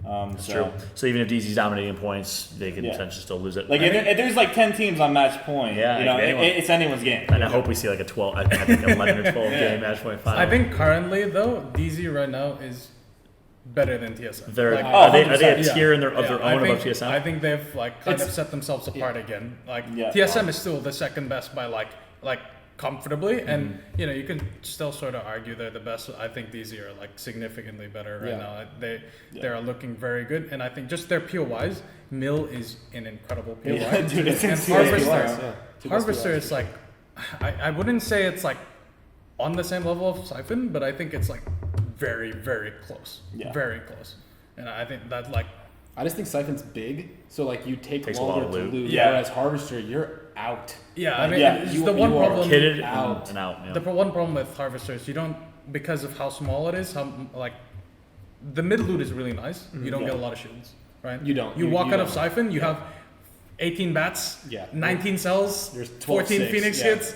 That's true. So even if DZ's dominating points, they could potentially still lose it. If there's 10 teams on match point, it's anyone's game. And I hope we see a 12, I think 11 or 12 game match point final. I think currently though, DZ right now is better than TSM. Are they a tier of their own above TSM? I think they've kind of set themselves apart again. TSM is still the second best by comfortably, and you can still sort of argue they're the best. I think DZ are significantly better right now. They are looking very good, and I think just their POIs, Mill is an incredible POI. Yeah, dude, it's and Harvester is I wouldn't say it's on the same level of Siphon, but I think it's very, very close. Yeah. Very close. And I think that I just think Siphon's big, so you take longer to loot. Yeah. Whereas Harvester, you're out. Yeah, I mean, it's the one problem. Kitted out. And out. Yeah. The one problem with Harvester is you don't, because of how small it is, the mid loot is really nice. You don't get a lot of shields, right? You don't. You walk out of Siphon, you have 18 bats, 19 cells, there's 14 Phoenix hits.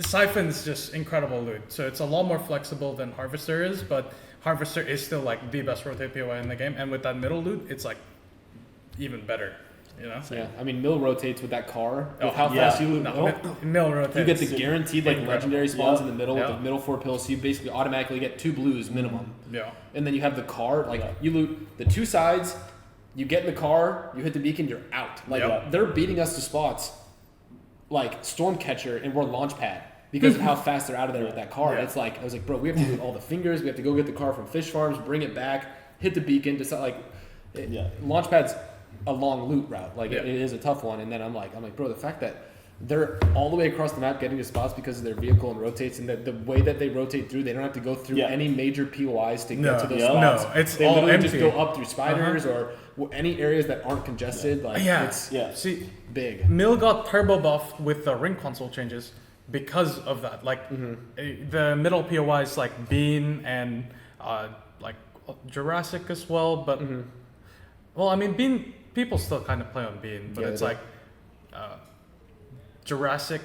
Siphon's just incredible loot. So it's a lot more flexible than Harvester is, but Harvester is still the best rotate POI in the game. And with that middle loot, it's even better. Yeah, I mean, Mill rotates with that car. With how fast you loot. Mill rotates. You get the guaranteed legendary spawns in the middle with the middle 4 pills, so you basically automatically get 2 blues minimum. Yeah. And then you have the car, you loot the 2 sides, you get in the car, you hit the beacon, you're out. They're beating us to spots Stormcatcher and we're Launchpad because of how fast they're out of there with that car. It's I was bro, we have to loot all the fingers, we have to go get the car from fish farms, bring it back, hit the beacon, decide Launchpad's a long loot route. It is a tough one. And then I'm like, bro, the fact that they're all the way across the map getting to spots because of their vehicle and rotates, and the way that they rotate through, they don't have to go through any major POIs to get to those spots. No, it's they all literally empty. just go up through spiders or any areas that aren't congested. See, big. Mill got turbo buffed with the ring console changes because of that. The middle POIs Bean and Jurassic as well, but well, I mean Bean. People still kind of play on Bean, but it's Jurassic,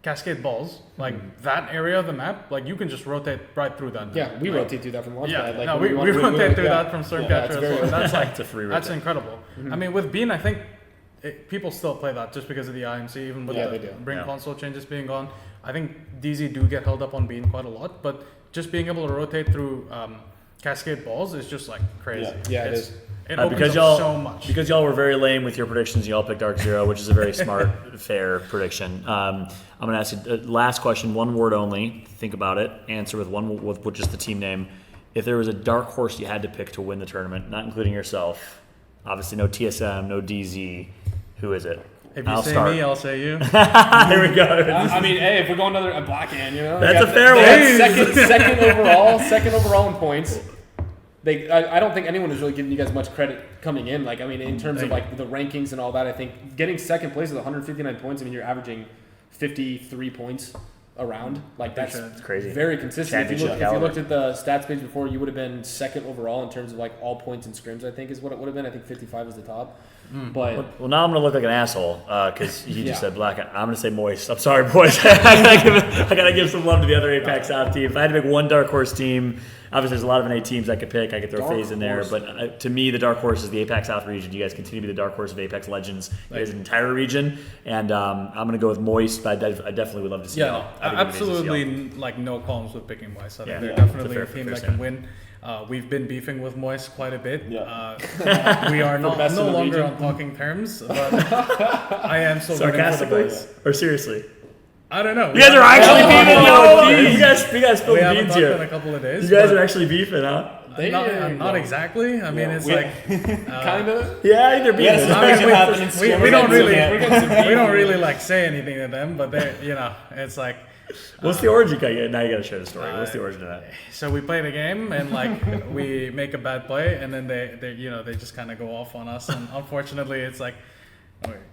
Cascade Balls, that area of the map, you can just rotate right through that. Yeah, we rotate through that from Launchpad. Yeah, we rotate through that from Stormcatcher as well. And that's it's a free rotate. That's incredible. I mean, with Bean, I think people still play that just because of the IMC, even with the Bring console changes being gone. I think DZ do get held up on Bean quite a lot, but just being able to rotate through Cascade Balls is just crazy. Yeah, it is. It opens up so much. Because y'all were very lame with your predictions, y'all picked Arc Zero, which is a very smart, fair prediction. I'm going to ask you last question, one word only. Think about it. Answer with just the team name. If there was a dark horse you had to pick to win the tournament, not including yourself, obviously no TSM, no DZ, who is it? If you I'll say start. me, I'll say you. Here we go. I mean, hey, if we're going a black hand, you know. That's a fair one. one. Second overall in points. I don't think anyone is really giving you guys much credit coming in. Like, I mean, in terms of like the rankings and all that, I think getting second place with 159 points, I mean, you're averaging 53 points around. Like, that's crazy. Very consistent. If you looked at the stats page before, you would have been second overall in terms of like all points and scrims, I think is what it would have been. I think 55 was the top. But well, now I'm gonna look like an asshole because he just said black. I'm gonna say moist. I'm sorry, boys. I gotta give some love to the other APAC South team. If I had to pick one dark horse team, obviously there's a lot of NA teams I could pick. I could throw FaZe in there, but to me, the dark horse is the APAC South region. You guys continue to be the dark horse of Apex Legends. You guys, the entire region, and I'm gonna go with moist. But I definitely would love to see. Absolutely, like no qualms with picking moist. I think they're definitely a team that can win. We've been beefing with Moist quite a bit. We are no longer on talking terms, but I am so sarcastically or seriously. I don't know. You guys are actually beefing. You guys spilled the beans here. In a couple of days. You guys are actually beefing, huh? Not exactly. I mean, it's like kind of. Yeah, they're beefing. We don't really like say anything to them, but it's like. What's the origin? Now you gotta share the story. What's the origin of that? So we play the game and like we make a bad play and then they just kind of go off on us, and unfortunately it's like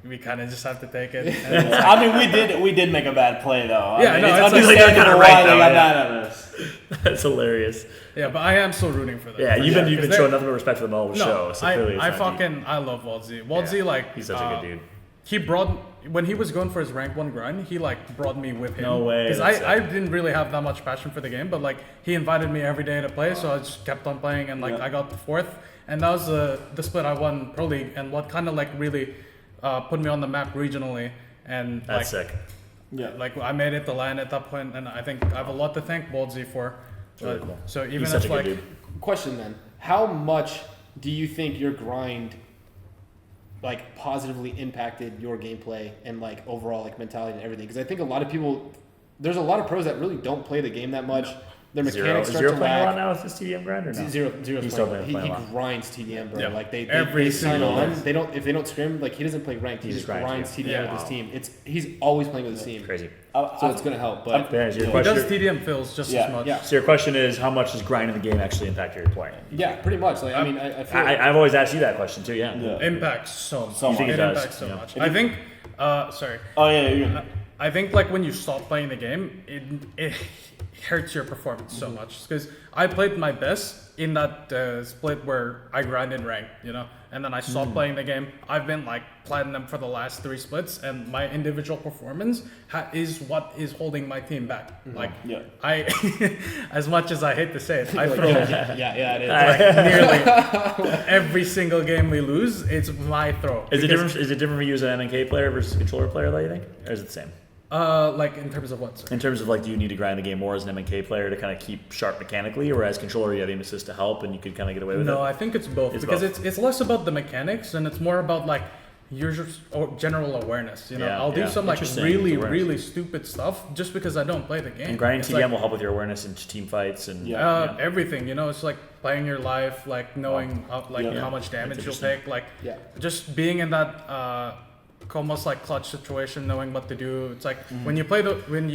we kind of just have to take it. I mean, we did make a bad play though. Yeah, it's understandable why they got mad at us. That's hilarious. Yeah, but I am still rooting for them. Yeah, you've been showing nothing but respect for them all the show. So I love Waldsy. Waldsy, like he's such a good dude. He when he was going for his rank 1 grind, he like brought me with him. No way. Because I didn't really have that much passion for the game, but like he invited me every day to play, so I just kept on playing, and like I got the 4th, and that was the split I won Pro League, and what kind of like really put me on the map regionally, and that's sick. Yeah, like I made it to LAN at that point, and I think I have a lot to thank Waldsy for. Really cool. So even if like question then, how much do you think your grind like positively impacted your gameplay and like overall like mentality and everything? Because I think a lot of people, there's a lot of pros that really don't play the game that much. Their mechanics start to playing lag. around now with his TDM grind or no? Zero's playing. He grinds TDM, bro. Yeah. Like they sign on. If they don't scrim, like he doesn't play ranked. He just grinds TDM with his team. He's always playing with his team. Crazy. So it's gonna help. But he does TDM fills just as much. Yeah. So your question is, how much does grinding the game actually impact your play? Yeah, pretty much. Like I mean, I feel I've always asked you that question too. Yeah. Impacts so much. You think it does? Impacts so much. I think. Sorry. Oh yeah. I think like when you stop playing the game, it hurts your performance so much, because I played my best in that split where I grind in rank, and then I stopped playing the game. I've been like platinum for the last 3 splits, and my individual performance is what is holding my team back. Like I, as much as I hate to say it, I throw it is. Like nearly every single game we lose, it's my throw. Is it different for you as an MNK player versus a controller player, though, you think? Or is it the same? Like in terms of what, sir? In terms of like, do you need to grind the game more as an MNK player to kind of keep sharp mechanically, or as controller you have aim assist to help and you could kind of get away with it? No, I think it's both, because it's less about the mechanics and it's more about like your general awareness. I'll do some like really stupid stuff just because I don't play the game. And grinding TDM will help with your awareness in team fights and everything. It's like playing your life, like knowing how much damage you'll take, like just being in that. Almost like clutch situation, knowing what to do. It's like when you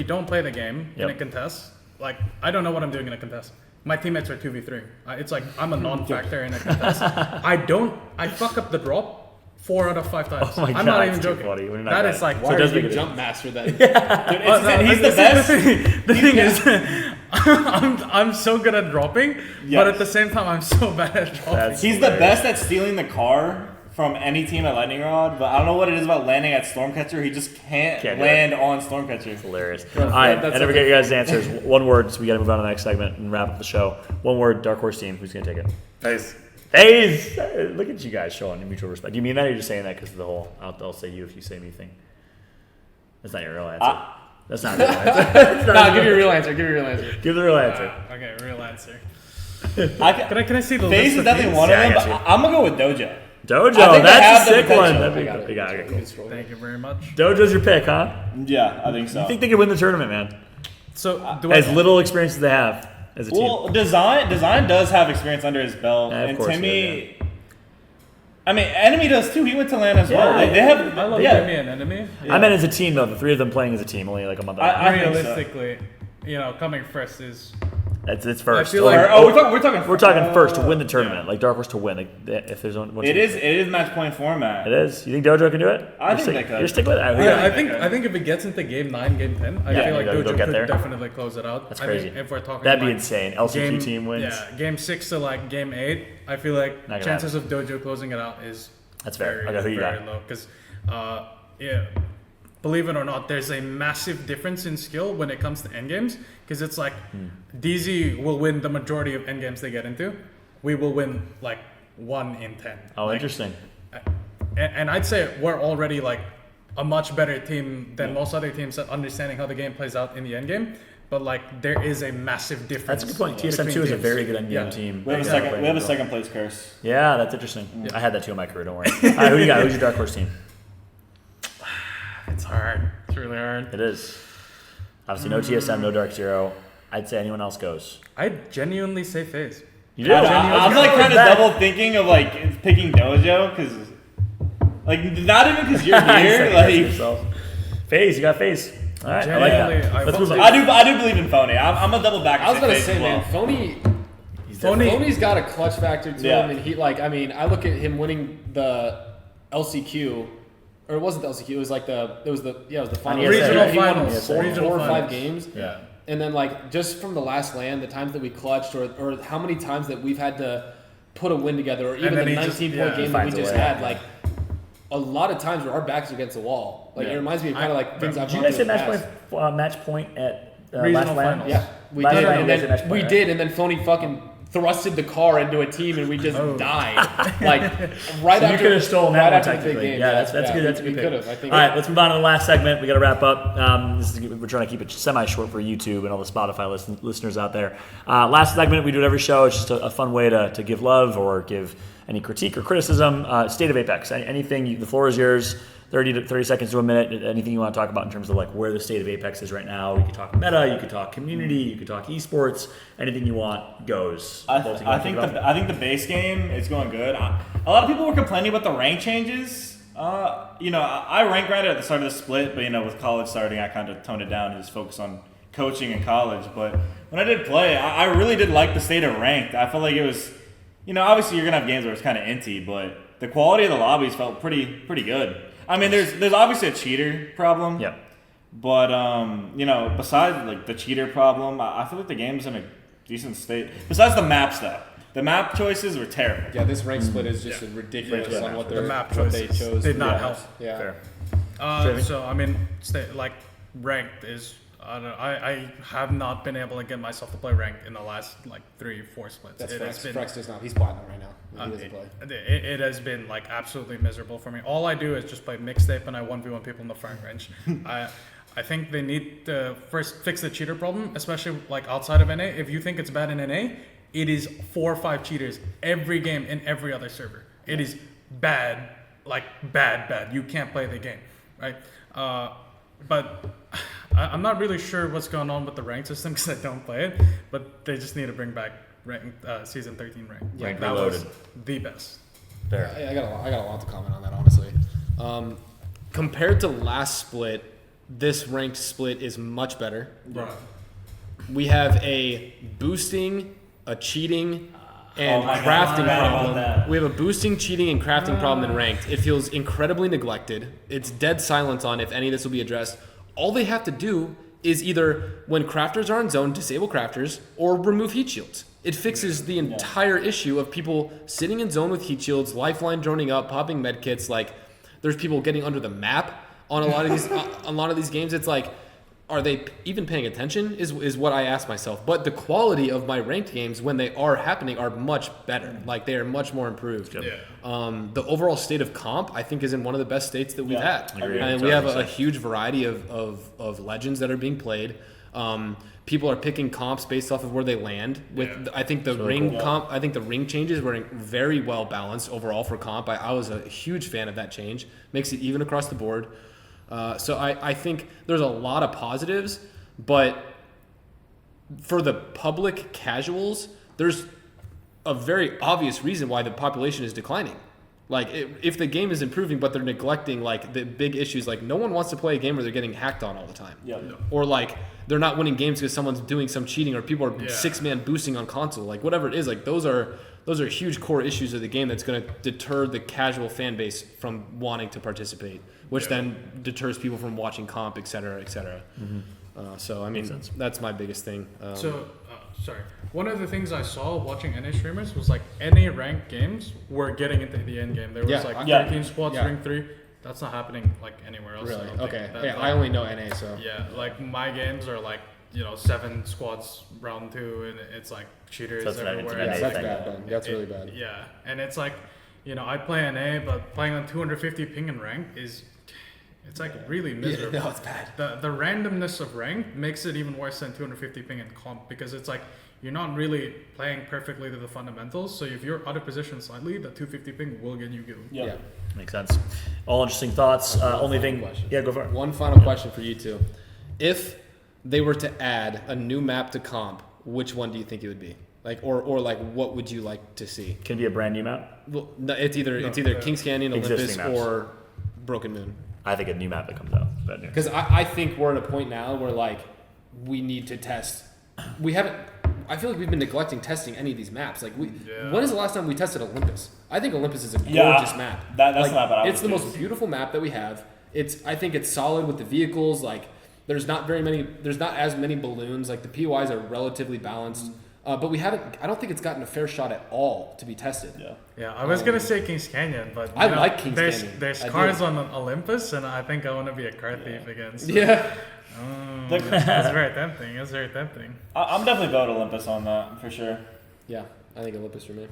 don't play the game in a contest, like I don't know what I'm doing in a contest. My teammates are 2v3. It's like I'm a non-factor in a contest. I fuck up the drop 4 out of 5 times. Oh my God, I'm not even joking. That is like, why are you a jump master then? He's the best. The thing is, I'm so good at dropping, but at the same time I'm so bad at dropping. He's the best at stealing the car from any team at Lightning Rod, but I don't know what it is about landing at Stormcatcher. He just can't land on Stormcatcher. It's hilarious. All right, I never get you guys' answers. One word, so we got to move on to the next segment and wrap up the show. One word, Dark Horse team. Who's going to take it? FaZe! Look at you guys showing mutual respect. Do you mean that, or are you just saying that because of the whole I'll say you if you say me thing? That's not your real answer. That's not your real answer. No, give your real answer. Give the real answer. Okay, real answer. Can I see the FaZe is definitely one of them, but I'm going to go with Dojo. Dojo, that's a sick one. Cool. Thank you very much. Dojo's your pick, huh? Yeah, I think so. You think they could win the tournament, man? So, as little experience as they have as a team. Well, Design does have experience under his belt, Yeah, and Timmy. I mean, Enemy does too. He went to LAN as well. They have. I love yeah. Jimmy and Enemy. I meant as a team though. The three of them playing as a team, only like a month. I think so. Realistically, coming first is. It's first. I feel like- we're talking first to win the tournament, like Dark Horse to win. Like, if there's one, It is match point format. It is. You think Dojo can do it? I think they could. You stick with it. I think if it gets into game 9, game 10, I feel like they'll Dojo get could there. definitely close it out. That's I crazy. think if we're talking That'd be like insane. LCQ team wins. Yeah, game 6 to like game 8, I feel like Not gonna chances of Dojo closing it out is That's fair. very, Okay, who you very got? low. Because, believe it or not, there's a massive difference in skill when it comes to endgames. Because it's like DZ will win the majority of endgames they get into. We will win like 1 in 10. Oh, Like, interesting. and I'd say we're already like a much better team than most other teams at understanding how the game plays out in the end game. But like there is a massive difference. That's a good point. TSM2 between is a teams. very good endgame Yeah. team. We have a second place curse. Yeah, that's interesting. I had that too in my career. Don't worry. All right, who you got? Who's your Dark Horse team? It's hard. It's really hard. It is. Obviously, no TSM, no Dark Zero. I'd say anyone else goes. I'd genuinely say FaZe. You do? I'm like kind of double thinking of like picking Dojo because, like, not even because you're here. Like, FaZe, you got FaZe. All right, I like Genuinely, that. I Let's will move say- on. I do believe in Phony. I'm a double back. I was gonna FaZe say, as well. man, He's Phony's got a clutch factor to Yeah. him, and he like, I mean, I look at him winning the LCQ, or it wasn't the LCQ, it was the finals. Regional He won finals. four Regional or 5 finals. games. Yeah. And then like just from the last LAN, the times that we clutched, or how many times that we've had to put a win together, or even then the he just- 19-point he game that we finds a just way. had, like a lot of times where our backs are against the wall. Like Yeah. it reminds me of kind of like things I've Did you gone guys say through in the match past. point, match point at Regional last LAN? finals. Yeah, we Last did, round and you guys then had match point, we right? did, and then Phony fucking thrusted the car into a team, and we just Oh. died. Like right So after you could have stolen that right one after the big technically. game. Yeah, that's a good. That's a we good pick. could have. I think. All right, let's move on to the last segment. We got to wrap up. We're trying to keep it semi-short for YouTube and all the Spotify listeners out there. Last segment, we do it every show. It's just a fun way to give love or give any critique or criticism. State of Apex. Anything. The floor is yours. 30 seconds to a minute. Anything you want to talk about in terms of like where the state of Apex is right now. You could talk meta. You could talk community. You could talk esports. Anything you want goes. I Voltic, you wanna think kick it off? I think the base game is going good. A lot of people were complaining about the rank changes. I rank grinded at the start of the split, but with college starting, I kind of toned it down and just focused on coaching in college. But when I did play, I really did like the state of ranked. I felt like it was, obviously you're gonna have games where it's kind of inty, but the quality of the lobbies felt pretty good. I mean, there's obviously a cheater problem. Yeah. But besides like the cheater problem, I feel like the game's in a decent state. Besides the maps, though, the map choices were terrible. Yeah, this rank split is just ridiculous Yeah. on what The map what they choices chose. did not Yeah. help. Yeah. Fair. So I mean, ranked is. I don't know. I have not been able to get myself to play ranked in the last 3-4 splits. That's It has been Frex does not. He's platinum right now. He doesn't play. It has been absolutely miserable for me. All I do is just play mixtape and I 1v1 people in the front range. I think they need to first fix the cheater problem, especially outside of NA. If you think it's bad in NA, it is 4 or 5 cheaters every game in every other server. It is bad, bad. You can't play the game, right? But I'm not really sure what's going on with the rank system because I don't play it. But they just need to bring back season 13 rank. Rank that reloaded. was the best. Fair. I got a lot to comment on that, honestly. Compared to last split, this ranked split is much better. Right. We have a boosting, a cheating, and my God, crafting I forgot about problem. that. We have a boosting, cheating, and crafting problem in ranked. It feels incredibly neglected. It's dead silence on if any of this will be addressed. All they have to do is either, when crafters are in zone, disable crafters, or remove heat shields. It fixes the entire issue of people sitting in zone with heat shields, lifeline droning up, popping med kits. There's people getting under the map on a lot of these games. It's are they even paying attention is what I ask myself. But the quality of my ranked games when they are happening are much better. They are much more improved. Yep. Yeah. The overall state of comp, I think, is in one of the best states that we've had. Agreed. And we have a huge variety of legends that are being played. People are picking comps based off of where they land. I think the ring comp. I think the ring changes were very well balanced overall for comp. I was a huge fan of that change. Makes it even across the board. So I think there's a lot of positives, but for the public casuals, there's a very obvious reason why the population is declining. Like, if the game is improving, but they're neglecting, like, the big issues, like, no one wants to play a game where they're getting hacked on all the time. Yeah. Or, like, they're not winning games because someone's doing some cheating or people are 6-man boosting on console. Like, whatever it is, like, those are huge core issues of the game that's going to deter the casual fan base from wanting to participate, which then deters people from watching comp, et cetera, et cetera. So, I mean, that's my biggest thing. Sorry. One of the things I saw watching NA streamers was like NA ranked games were getting into the end game. There was 13 squads, ring 3. That's not happening like anywhere else. Really? Okay. I only know NA, so. Yeah, like my games are like 7 squads round 2, and it's like cheaters everywhere. That's bad, Ben. That's really bad. Yeah, and it's like, I play NA, but playing on 250 ping and rank it's like really miserable. Yeah, no, it's bad. The randomness of rank makes it even worse than 250 ping and comp, because it's like you're not really playing perfectly to the fundamentals. So if you're out of position slightly, the 250 ping will get you killed. Yeah. Makes sense. All interesting thoughts. Only thing. Yeah, go for it. One final question for you two. If they were to add a new map to comp, which one do you think it would be? Like, or like, what would you like to see? Can it be a brand new map? Well, no, it's either Kings Canyon, Olympus, or Broken Moon. I think a new map that comes out. Because I think we're at a point now where, like, we need to test. We haven't. I feel like we've been neglecting testing any of these maps. Like, when is the last time we tested Olympus? I think Olympus is a gorgeous map. That's like, not bad. It's the most beautiful map that we have. I think it's solid with the vehicles. Like, there's not as many balloons. Like, the POIs are relatively balanced. But I don't think it's gotten a fair shot at all to be tested. Yeah, I was gonna say Kings Canyon, but I like Kings Canyon. There's cars on Olympus, and I think I want to be a car thief against. Yeah. It's very tempting. I'm definitely vote Olympus on that for sure. Yeah, I think Olympus for me.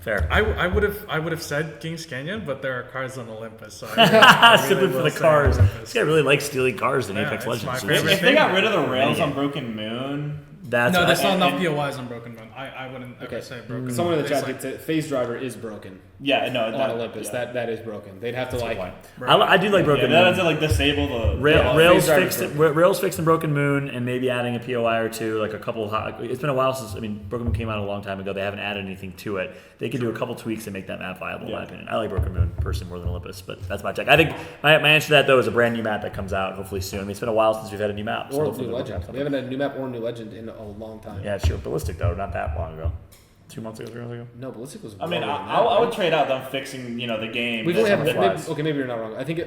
Fair. I would have said Kings Canyon, but there are cars on Olympus, so simply for the cars. This guy really likes stealing cars in Apex Legends. If they got rid of the rails on Broken Moon. There's not enough POIs on Broken Moon. I wouldn't ever say Broken Moon. Someone in the chat gets it. Phase Driver is broken. Yeah, no. On Olympus, that is broken. They'd have to I do like Broken Moon. They'd have to like disable the Rails fixed in Broken Moon, and maybe adding a POI or two, like a couple. It's been a while since Broken Moon came out a long time ago. They haven't added anything to it. They could do a couple tweaks and make that map viable. In my opinion, I like Broken Moon personally more than Olympus, but that's my check. I think my answer to that though is a brand new map that comes out hopefully soon. It's been a while since we've had a new map. Or a new legend. We haven't had a new map or a new legend in a long time. Yeah, sure. Ballistic though, not that long ago. 2 months ago, 3 months ago. No, Ballistic was. I would trade out them fixing the game. We've only had maybe you're not wrong. I think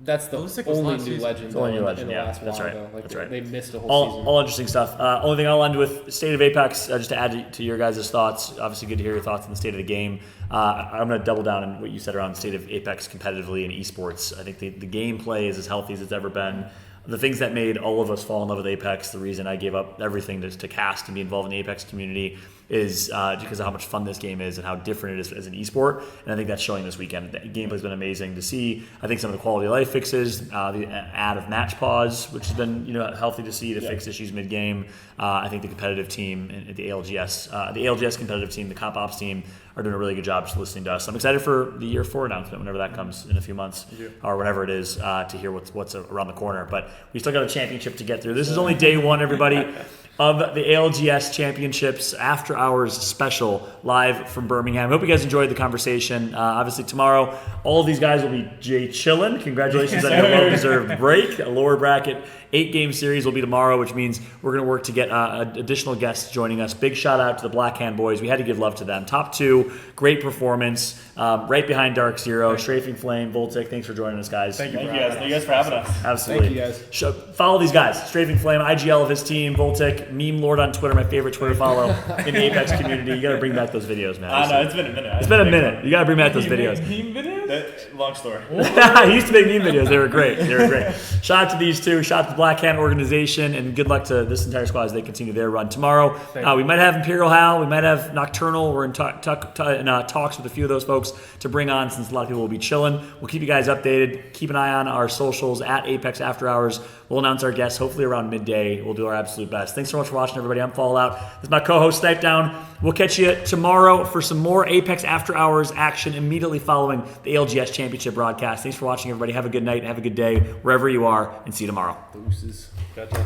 that's the only new legend. The only new legend. Yeah, that's right. Though. Like, that's right. They missed a whole season. All interesting stuff. Only thing I'll end with State of Apex, just to add to your guys' thoughts. Obviously, good to hear your thoughts on the state of the game. I'm going to double down on what you said around State of Apex competitively in esports. I think the gameplay is as healthy as it's ever been. The things that made all of us fall in love with Apex, the reason I gave up everything to cast and be involved in the Apex community is because of how much fun this game is and how different it is as an esport. And I think that's showing this weekend. The gameplay's been amazing to see. I think some of the quality of life fixes, the add of match pause, which has been healthy to see to fix issues mid-game. I think the competitive team, the ALGS competitive team, the comp ops team are doing a really good job just listening to us. I'm excited for the year 4 announcement whenever that comes in a few months or whenever it is to hear what's around the corner. But we still got a championship to get through. This is only day 1, everybody, of the ALGS Championships After Hours special live from Birmingham. I hope you guys enjoyed the conversation. Obviously tomorrow, all of these guys will be chillin'. Congratulations on your well-deserved break. A lower bracket 8-game series will be tomorrow, which means we're going to work to get additional guests joining us. Big shout out to the Black Hand boys. We had to give love to them. Top 2, great performance. Right behind Dark Zero, Strafingflame, Voltic. Thanks for joining us, guys. Thank you guys for having us. Absolutely. Thank you guys. Follow these guys. Strafingflame, IGL of his team, Voltic, Meme Lord on Twitter, my favorite Twitter follow in the Apex community. You got to bring back those videos, man. I know, it's been a minute. It's been a minute. You got to bring back those videos. Meme videos? Long story. He used to make meme videos. They were great. Shout out to these two. Shout out to the Black Hand organization, and good luck to this entire squad as they continue their run tomorrow. We might have Imperial Hal. We might have Nocturnal. We're in talks with a few of those folks to bring on, since a lot of people will be chilling. We'll keep you guys updated. Keep an eye on our socials at Apex After Hours. We'll announce our guests hopefully around midday. We'll do our absolute best. Thanks so much for watching, everybody. I'm Fallout. This is my co-host Snip3down. We'll catch you tomorrow for some more Apex After Hours action immediately following the ALGS Championship broadcast. Thanks for watching, everybody. Have a good night. Have a good day wherever you are, and see you tomorrow. Deuces. Gotcha.